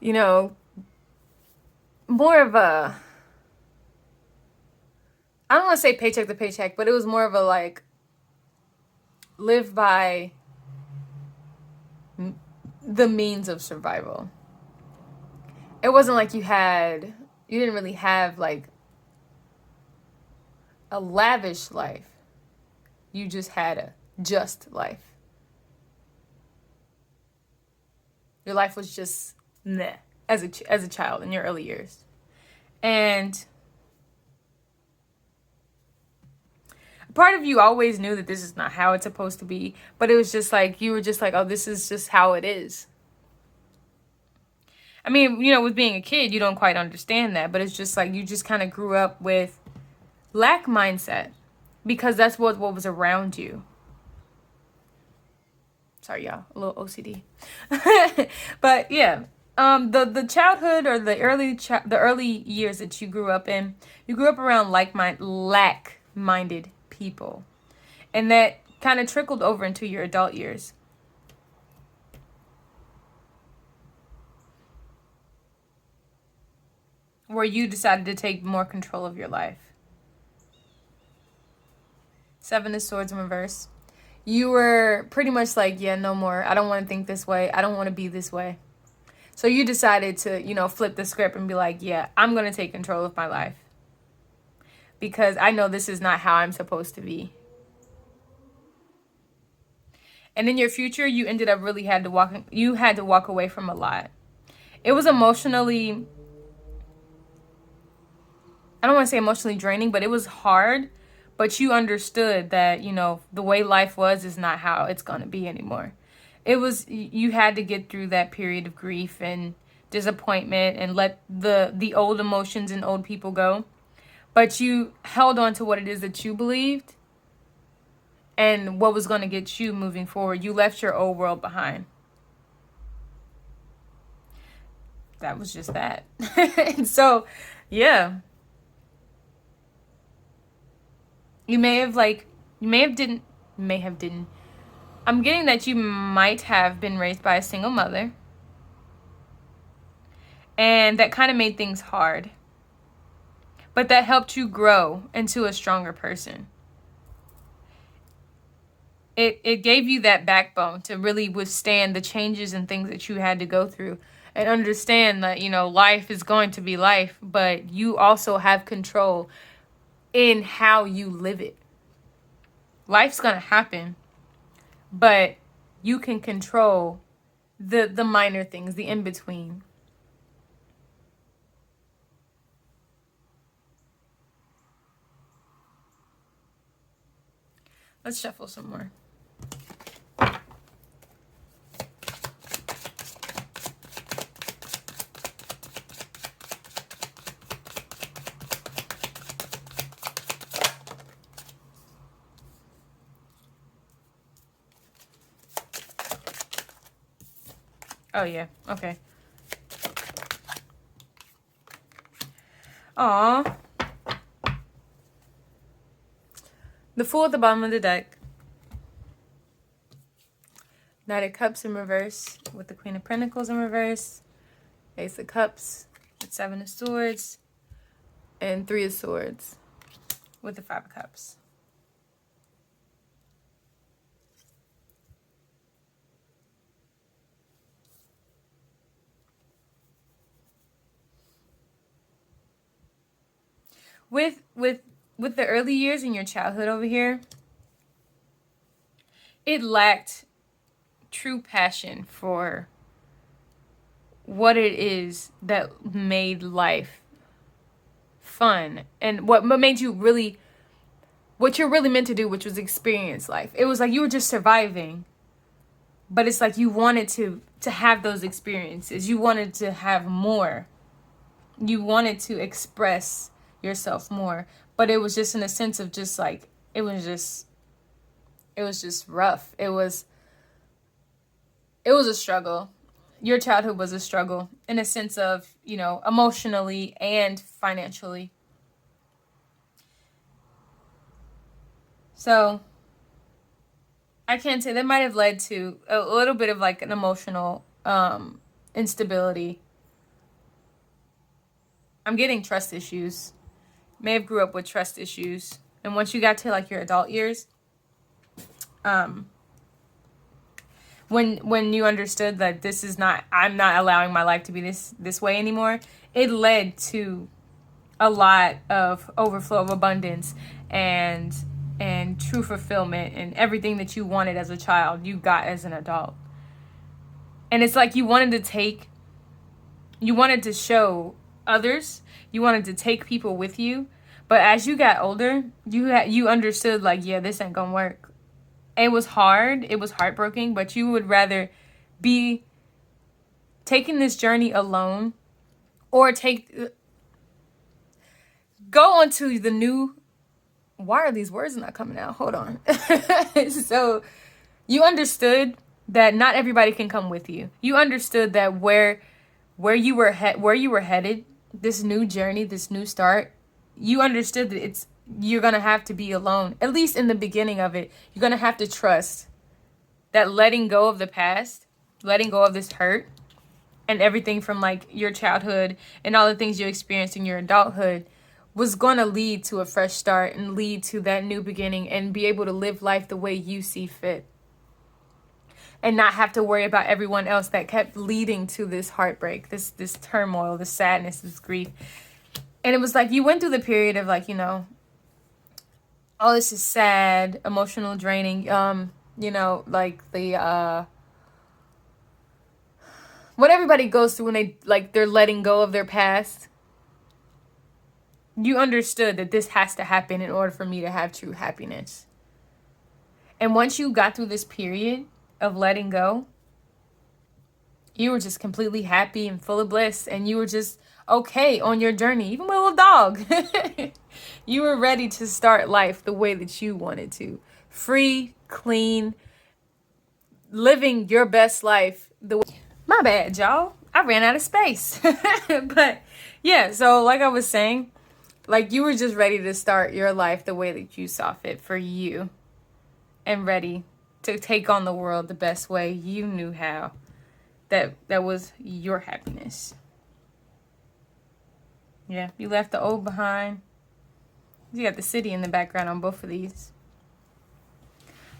you know, more of a, I don't want to say paycheck to paycheck, but it was more of a like live by the means of survival. It wasn't like you didn't really have like a lavish life. You just had a just life. Your life was just meh as a child in your early years. And part of you always knew that this is not how it's supposed to be, but it was just like, you were just like, oh, this is just how it is. I mean, you know, with being a kid, you don't quite understand that, but it's just like, you just kind of grew up with lack mindset because that's what was around you. Sorry, y'all, a little OCD. But yeah, the childhood or the early years that you grew up in, you grew up around lack-minded people, and that kind of trickled over into your adult years. Where you decided to take more control of your life. Seven of Swords in reverse. You were pretty much like, yeah, no more. I don't want to think this way. I don't want to be this way. So you decided to, flip the script and be like, yeah, I'm going to take control of my life. Because I know this is not how I'm supposed to be. And in your future, you ended up really had to walk away from a lot. It was emotionally, I don't want to say emotionally draining, but it was hard. But you understood that, the way life was is not how it's going to be anymore. You had to get through that period of grief and disappointment and let the old emotions and old people go. But you held on to what it is that you believed and what was going to get you moving forward. You left your old world behind. That was just that. And so, yeah. You may have didn't. I'm getting that you might have been raised by a single mother. And that kind of made things hard. But that helped you grow into a stronger person. It gave you that backbone to really withstand the changes and things that you had to go through. And understand that, life is going to be life. But you also have control in how you live it. Life's going to happen. But you can control the minor things, the in-between. Let's shuffle some more. Oh, yeah. Okay. Aw. The Fool at the bottom of the deck. Knight of Cups in reverse with the Queen of Pentacles in reverse. Ace of Cups with Seven of Swords. And Three of Swords with the Five of Cups. With the early years in your childhood over here, it lacked true passion for what it is that made life fun and what made you really, what you're really meant to do, which was experience life. It was like you were just surviving, but it's like you wanted to have those experiences. You wanted to have more. You wanted to express yourself more, but it was just in a sense of just like it was just rough. It was a struggle. Your childhood was a struggle in a sense of, emotionally and financially. So I can't say that might have led to a little bit of like an emotional instability. I'm getting trust issues. May have grew up with trust issues. And once you got to like your adult years, when you understood that this is not, I'm not allowing my life to be this way anymore, it led to a lot of overflow of abundance and true fulfillment, and everything that you wanted as a child, you got as an adult. And it's like you wanted to show others, you wanted to take people with you, but as you got older, you understood like, yeah, this ain't gonna work. It was hard, it was heartbreaking, but you would rather be taking this journey alone or go onto the new, why are these words not coming out? Hold on. So you understood that not everybody can come with you. You understood that where you were headed, this new journey, this new start, you understood that you're going to have to be alone. At least in the beginning of it, you're going to have to trust that letting go of the past, letting go of this hurt and everything from like your childhood and all the things you experienced in your adulthood was going to lead to a fresh start and lead to that new beginning and be able to live life the way you see fit. And not have to worry about everyone else that kept leading to this heartbreak, this turmoil, this sadness, this grief. And it was like you went through the period of like, oh, this is sad, emotional draining, like the what everybody goes through when they're letting go of their past. You understood that this has to happen in order for me to have true happiness. And once you got through this period of letting go, you were just completely happy and full of bliss, and you were just okay on your journey, even with a little dog. You were ready to start life the way that you wanted to. Free, clean, living your best life the way. My bad, y'all. I ran out of space. But yeah, so like I was saying, like you were just ready to start your life the way that you saw fit for you, and ready to take on the world the best way you knew how. That was your happiness. Yeah, you left the old behind. You got the city in the background on both of these.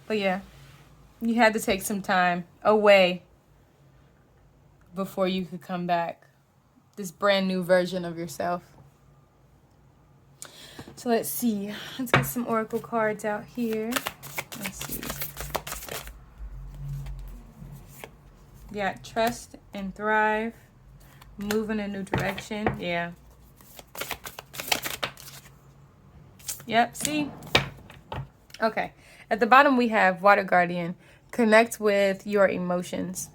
But yeah, you had to take some time away before you could come back. This brand new version of yourself. So let's see. Let's get some oracle cards out here. Let's see. Yeah, trust and thrive. Move in a new direction. Yeah. Yep, see? Okay. At the bottom we have Water Guardian. Connect with your emotions.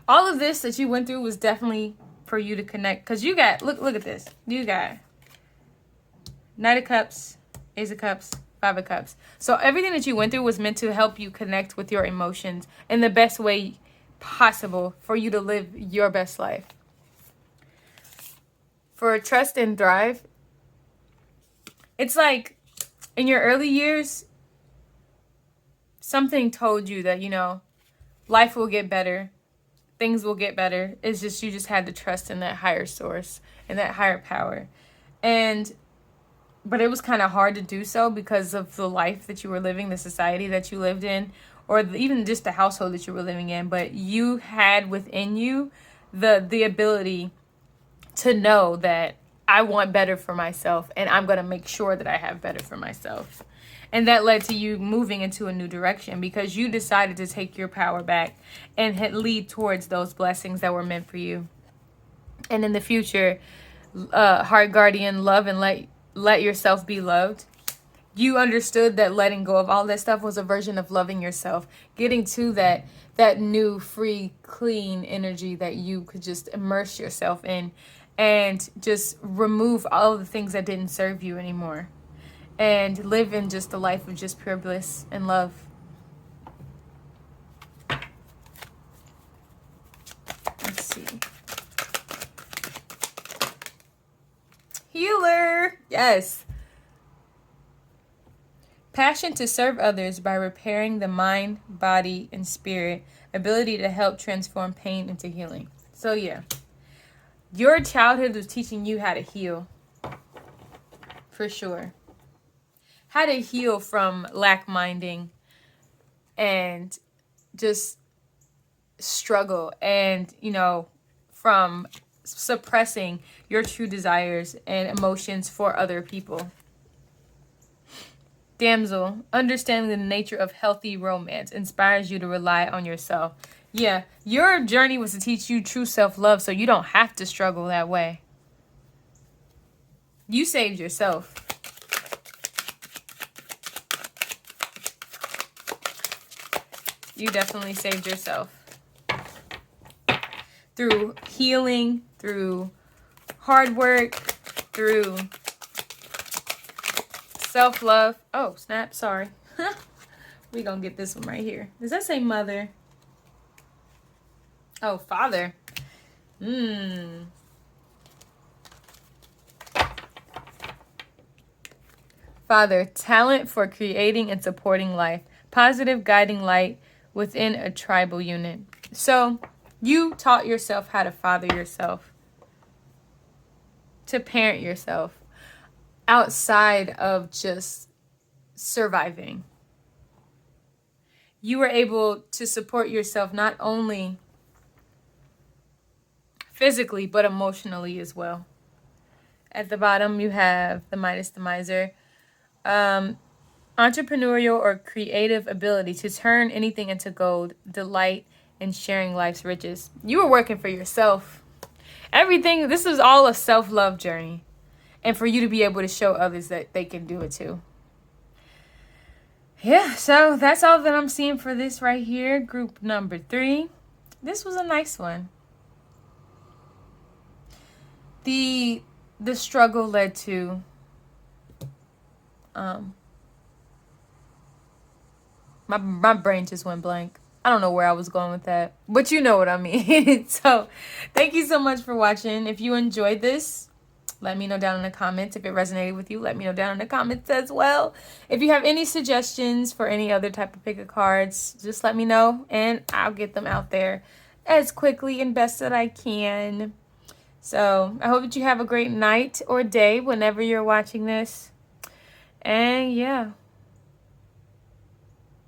All of this that you went through was definitely for you to connect. Because you got, look at this. You got Knight of Cups, Ace of Cups, Five of Cups. So everything that you went through was meant to help you connect with your emotions in the best way possible for you to live your best life. For trust and thrive, it's like in your early years, something told you that, life will get better. Things will get better. It's just, you just had to trust in that higher source and that higher power. But it was kind of hard to do so because of the life that you were living, the society that you lived in, or even just the household that you were living in. But you had within you the ability to know that I want better for myself, and I'm going to make sure that I have better for myself. And that led to you moving into a new direction because you decided to take your power back and lead towards those blessings that were meant for you. And in the future, Heart Guardian, love and let yourself be loved. You understood that letting go of all that stuff was a version of loving yourself, getting to that new, free, clean energy that you could just immerse yourself in and just remove all of the things that didn't serve you anymore and live in just a life of just pure bliss and love. Let's see. Healer. Yes. Passion to serve others by repairing the mind, body, and spirit. Ability to help transform pain into healing. So yeah. Your childhood was teaching you how to heal. For sure. How to heal from lack-minding and just struggle and, from suppressing your true desires and emotions for other people. Damsel, understanding the nature of healthy romance inspires you to rely on yourself. Yeah, your journey was to teach you true self-love so you don't have to struggle that way. You saved yourself. You definitely saved yourself. Through healing, through hard work, through self-love. Oh, snap, sorry. We're going to get this one right here. Does that say mother? Oh, father. Father, talent for creating and supporting life. Positive guiding light within a tribal unit. So, you taught yourself how to father yourself. to parent yourself outside of just surviving. You were able to support yourself not only physically, but emotionally as well. At the bottom, you have the Midas the Miser. Entrepreneurial or creative ability to turn anything into gold, delight in sharing life's riches. You were working for yourself. Everything, this is all a self-love journey. And for you to be able to show others that they can do it too. Yeah, so that's all that I'm seeing for this right here. Group number 3. This was a nice one. The struggle led to my brain just went blank. I don't know where I was going with that, but you know what I mean. So thank you so much for watching. If you enjoyed this, let me know down in the comments. If it resonated with you, let me know down in the comments as well. If you have any suggestions for any other type of pick of cards, just let me know and I'll get them out there as quickly and best that I can. So I hope that you have a great night or day whenever you're watching this. And yeah,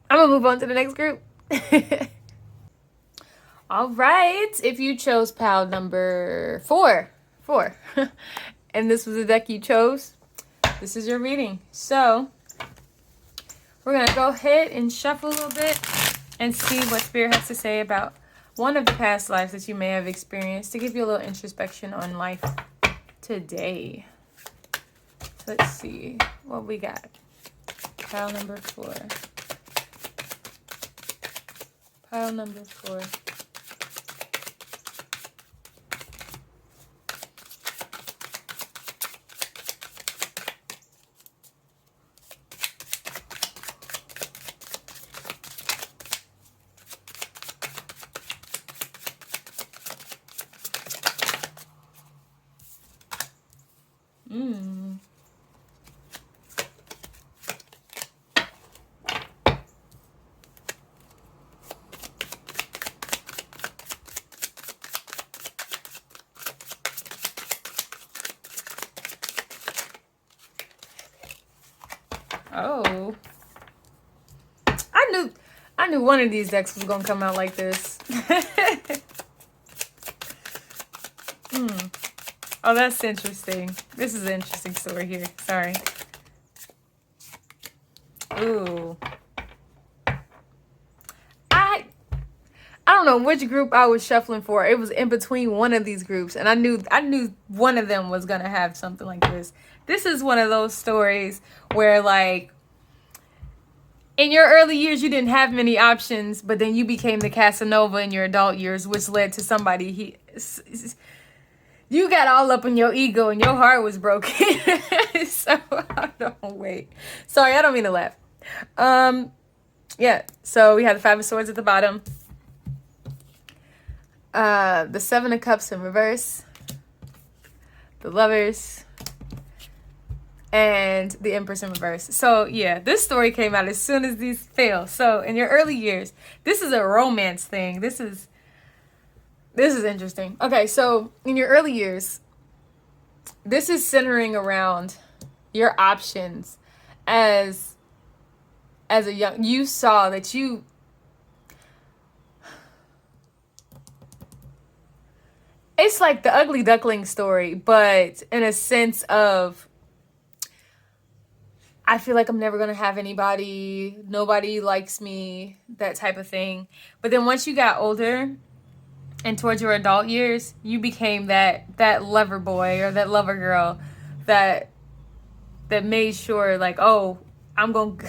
I'm gonna move on to the next group. All right, if you chose pile number 4, and this was the deck you chose, this is your reading. So we're gonna go ahead and shuffle a little bit and see what Spirit has to say about one of the past lives that you may have experienced, to give you a little introspection on life today. Let's see what we got. Pile number 4. Pile number 4. Oh, I knew one of these decks was gonna come out like this. Oh, that's interesting. This is an interesting story here. Sorry. Ooh. I don't know which group I was shuffling for. It was in between one of these groups, and I knew one of them was gonna have something like this. This is one of those stories where, like, in your early years, you didn't have many options, but then you became the Casanova in your adult years, which led to somebody you got all up in your ego and your heart was broken. So, don't wait. Sorry, I don't mean to laugh. Yeah, so we have the 5 of Swords at the bottom. The 7 of Cups in reverse. The Lovers. And the Empress in reverse. So, yeah, this story came out as soon as these fail. So, in your early years, this is a romance thing. This is interesting. Okay, so in your early years, this is centering around your options as a young, you saw that you, it's like the ugly duckling story, but in a sense of, I feel like I'm never going to have anybody, nobody likes me, that type of thing. But then once you got older and towards your adult years, you became that lover boy or that lover girl that made sure, like, oh, I'm going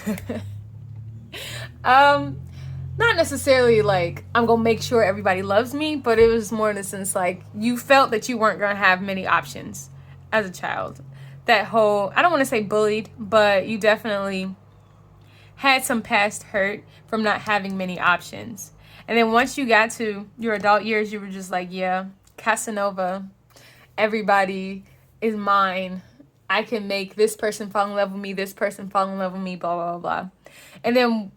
not necessarily like I'm going to make sure everybody loves me, but it was more in the sense like you felt that you weren't going to have many options as a child. That whole, I don't want to say bullied, but you definitely had some past hurt from not having many options. And then once you got to your adult years, you were just like, yeah, Casanova, everybody is mine. I can make this person fall in love with me, this person fall in love with me, blah, blah, blah. And then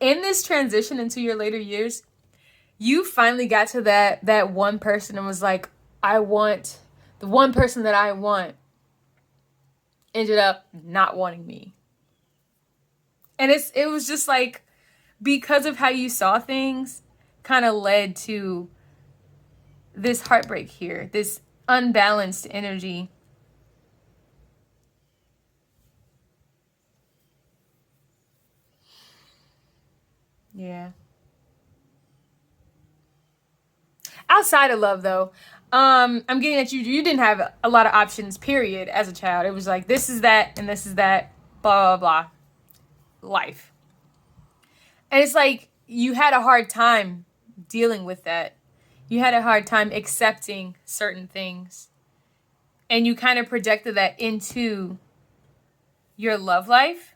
in this transition into your later years, you finally got to that one person and was like, I want The one person that I want ended up not wanting me. And it was just like, because of how you saw things, kind of led to this heartbreak here, this unbalanced energy. Yeah. Outside of love, though, I'm getting that you didn't have a lot of options, period, as a child. It was like, this is that and this is that, blah, blah, blah. Life. And it's like, you had a hard time dealing with that. You had a hard time accepting certain things. And you kind of projected that into your love life.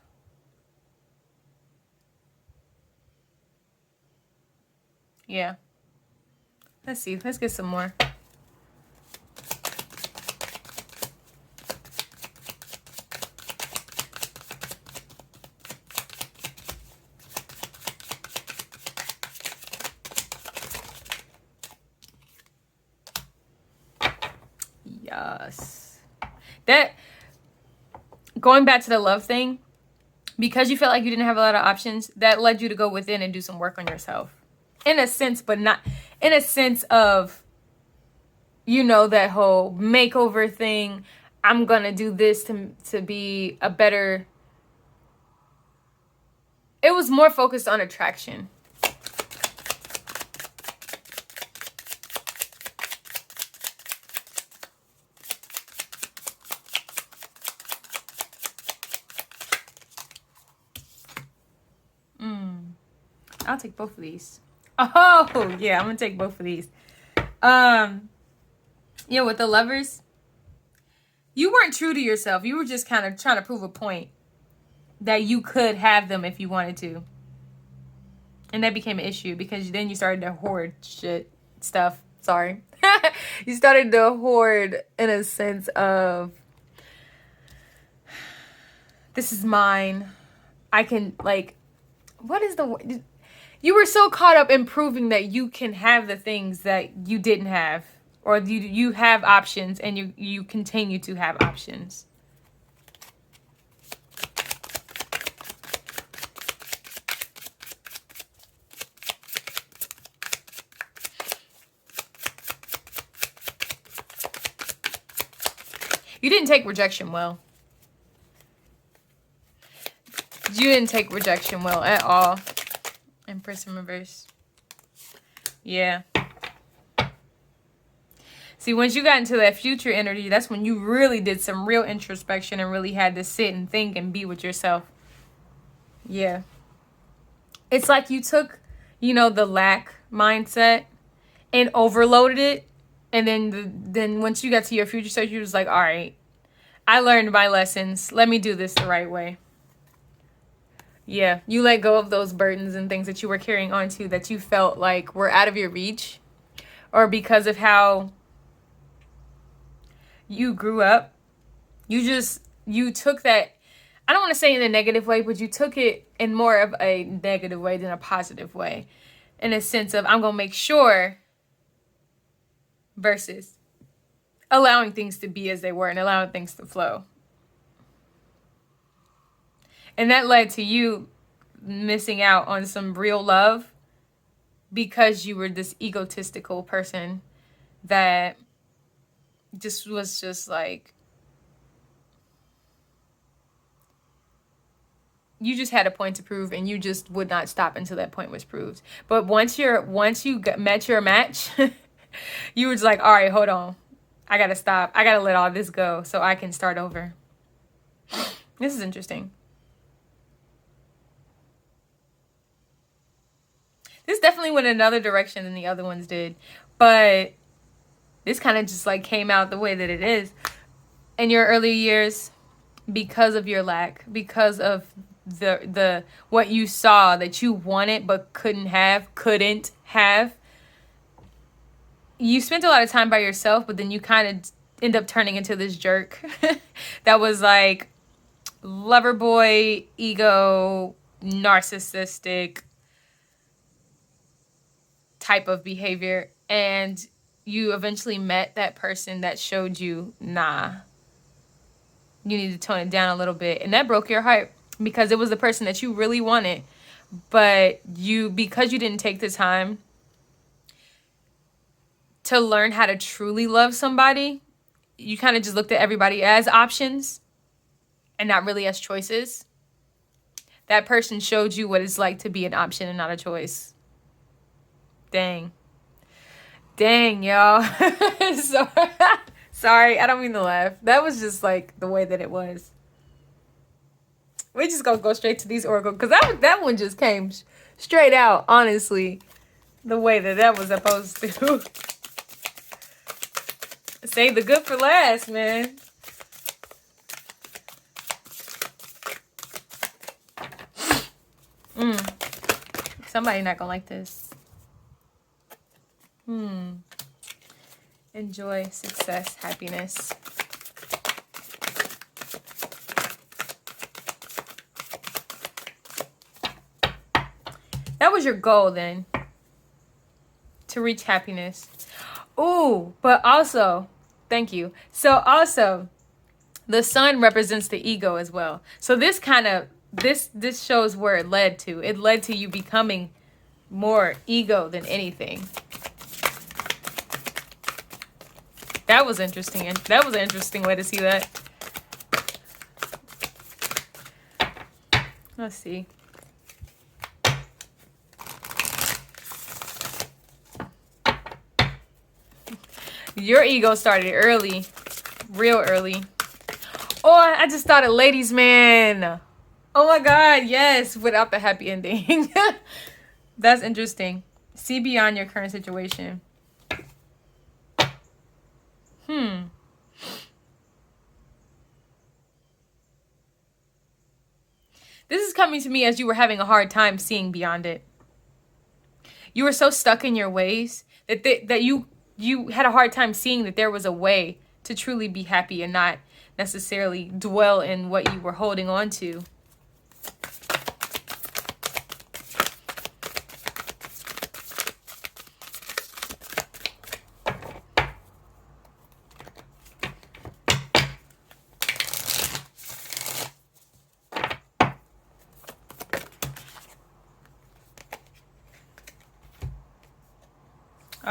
Yeah. Let's see. Let's get some more. Yes. That, going back to the love thing, because you felt like you didn't have a lot of options, that led you to go within and do some work on yourself. In a sense, but not in a sense of, you know, that whole makeover thing. I'm going to do this to be a better. It was more focused on attraction. I'll take both of these. Oh, yeah, I'm going to take both of these. Yeah, with the lovers, you weren't true to yourself. You were just kind of trying to prove a point that you could have them if you wanted to. And that became an issue because then you started to hoard stuff. Sorry. You started to hoard in a sense of, this is mine. I can, like, what is the, you were so caught up in proving that you can have the things that you didn't have, or you have options, and you continue to have options. You didn't take rejection well. You didn't take rejection well at all. Empress in reverse. Yeah. See, once you got into that future energy, that's when you really did some real introspection and really had to sit and think and be with yourself. Yeah. It's like you took, you know, the lack mindset and overloaded it. And then once you got to your future self, you was like, all right, I learned my lessons. Let me do this the right way. Yeah, you let go of those burdens and things that you were carrying on to that you felt like were out of your reach, or because of how you grew up. You took that, I don't want to say in a negative way, but you took it in more of a negative way than a positive way. In a sense of, I'm going to make sure, versus allowing things to be as they were and allowing things to flow. And that led to you missing out on some real love because you were this egotistical person that was just like, you just had a point to prove and you just would not stop until that point was proved. But once you met your match, you were just like, all right, hold on. I got to stop. I got to let all this go so I can start over. This is interesting. This definitely went another direction than the other ones did. But this kind of just like came out the way that it is. In your early years, because of your lack, because of the what you saw that you wanted but couldn't have, you spent a lot of time by yourself, but then you kind of end up turning into this jerk that was like lover boy, ego, narcissistic type of behavior. And you eventually met that person that showed you, nah, you need to tone it down a little bit. And that broke your heart because it was the person that you really wanted. But because you didn't take the time to learn how to truly love somebody, you kind of just looked at everybody as options and not really as choices. That person showed you what it's like to be an option and not a choice. Dang. Dang, y'all. Sorry, I don't mean to laugh. That was just like the way that it was. We just gonna go straight to these oracles because that one just came straight out, honestly, the way that was supposed to. Save the good for last, man. Somebody not gonna like this. Enjoy, success, happiness. That was your goal then, to reach happiness. Ooh, but also, thank you. So also, the sun represents the ego as well. So this kind of, this shows where it led to. It led to you becoming more ego than anything. That was interesting. That was an interesting way to see that. Let's see. Your ego started early. Real early. Oh, I just thought of Ladies Man. Oh my God, yes. Without the happy ending. That's interesting. See beyond your current situation. This is coming to me as you were having a hard time seeing beyond it. You were so stuck in your ways that you had a hard time seeing that there was a way to truly be happy and not necessarily dwell in what you were holding on to.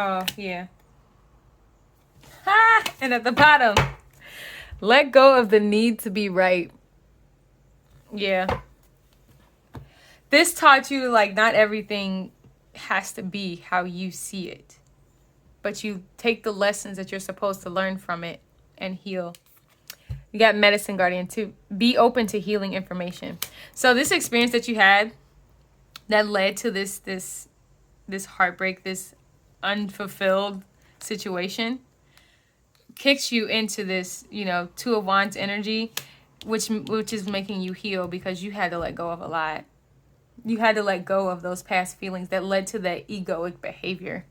Oh, yeah. Ha! And at the bottom, let go of the need to be right. Yeah. This taught you, like, not everything has to be how you see it. But you take the lessons that you're supposed to learn from it and heal. You got Medicine Guardian too. Be open to healing information. So this experience that you had that led to this heartbreak, this unfulfilled situation, kicks you into this, Two of Wands energy, which is making you heal because you had to let go of a lot. You had to let go of those past feelings that led to that egoic behavior.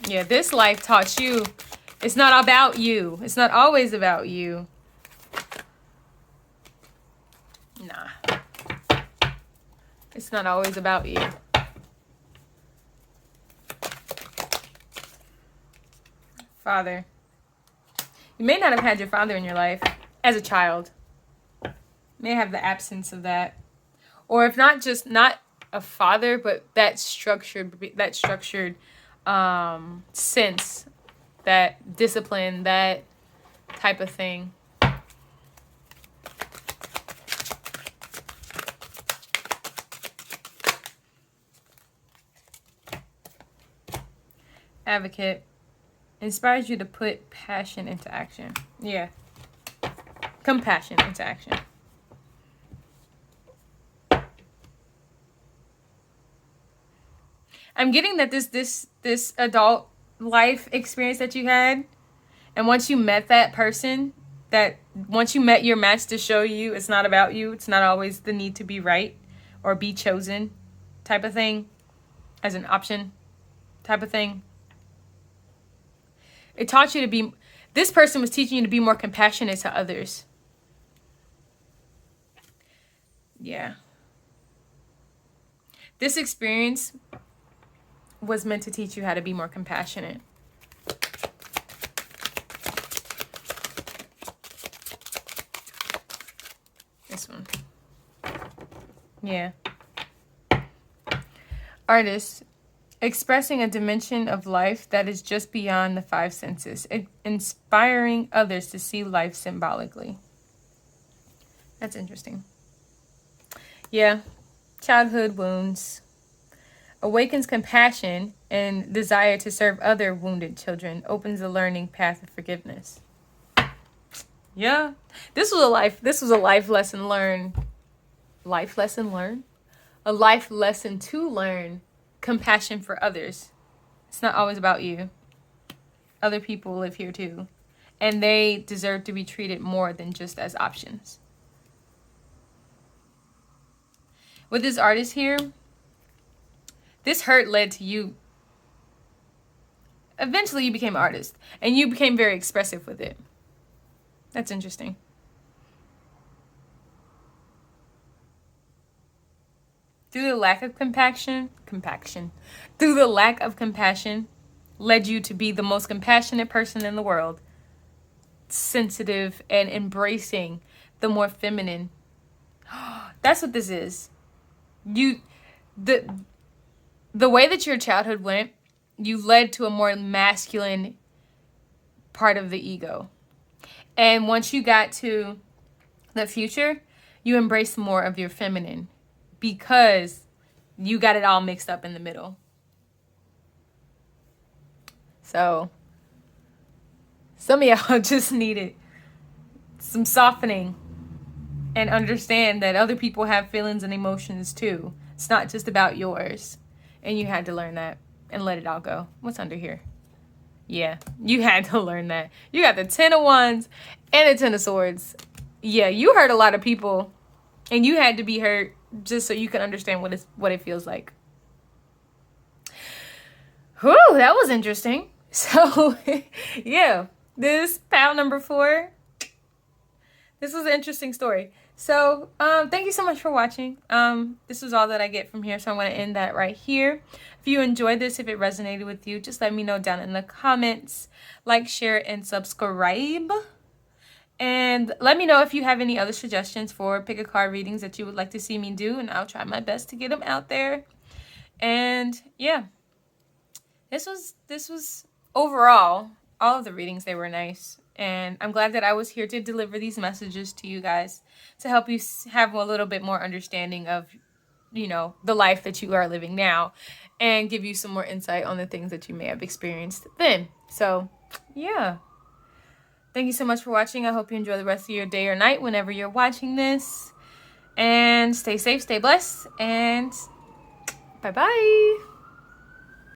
Yeah, this life taught you it's not about you. It's not always about you. Nah. It's not always about you. Father. You may not have had your father in your life as a child. You may have the absence of that. Or if not a father, but that structured sense, that discipline, that type of thing. Advocate. Inspires you to put passion into action. Yeah. Compassion into action. I'm getting that this adult life experience that you had, and once you met that person, that once you met your match to show you it's not about you, it's not always the need to be right or be chosen type of thing, as an option type of thing. It taught you to be, this person was teaching you to be more compassionate to others. Yeah. This experience was meant to teach you how to be more compassionate. This one. Yeah. Artist, expressing a dimension of life that is just beyond the five senses, inspiring others to see life symbolically. That's interesting. Yeah. Childhood wounds. Awakens compassion and desire to serve other wounded children. Opens a learning path of forgiveness. Yeah. This was a life lesson learned. Life lesson learned? A life lesson to learn compassion for others. It's not always about you. Other people live here too. And they deserve to be treated more than just as options. With this artist here, this hurt led to you. Eventually you became an artist. And you became very expressive with it. That's interesting. Through the lack of compassion, through the lack of compassion, led you to be the most compassionate person in the world, sensitive and embracing the more feminine. That's what this is. The way that your childhood went, you led to a more masculine part of the ego. And once you got to the future, you embraced more of your feminine. Because you got it all mixed up in the middle. So, some of y'all just needed some softening and understand that other people have feelings and emotions too. It's not just about yours. And you had to learn that and let it all go. What's under here? Yeah, you had to learn that. You got the 10 of Wands and the 10 of Swords. Yeah, you hurt a lot of people and you had to be hurt just so you can understand what it feels like. Whew, that was interesting. So, yeah, this pal number 4, this was an interesting story. So, thank you so much for watching. This is all that I get from here, so I'm going to end that right here. If you enjoyed this, if it resonated with you, just let me know down in the comments. Like, share, and subscribe. And let me know if you have any other suggestions for pick a card readings that you would like to see me do, and I'll try my best to get them out there. And yeah, this was overall, all of the readings, they were nice. And I'm glad that I was here to deliver these messages to you guys to help you have a little bit more understanding of, you know, the life that you are living now and give you some more insight on the things that you may have experienced then. So yeah. Thank you so much for watching. I hope you enjoy the rest of your day or night whenever you're watching this. And stay safe, stay blessed, and bye-bye.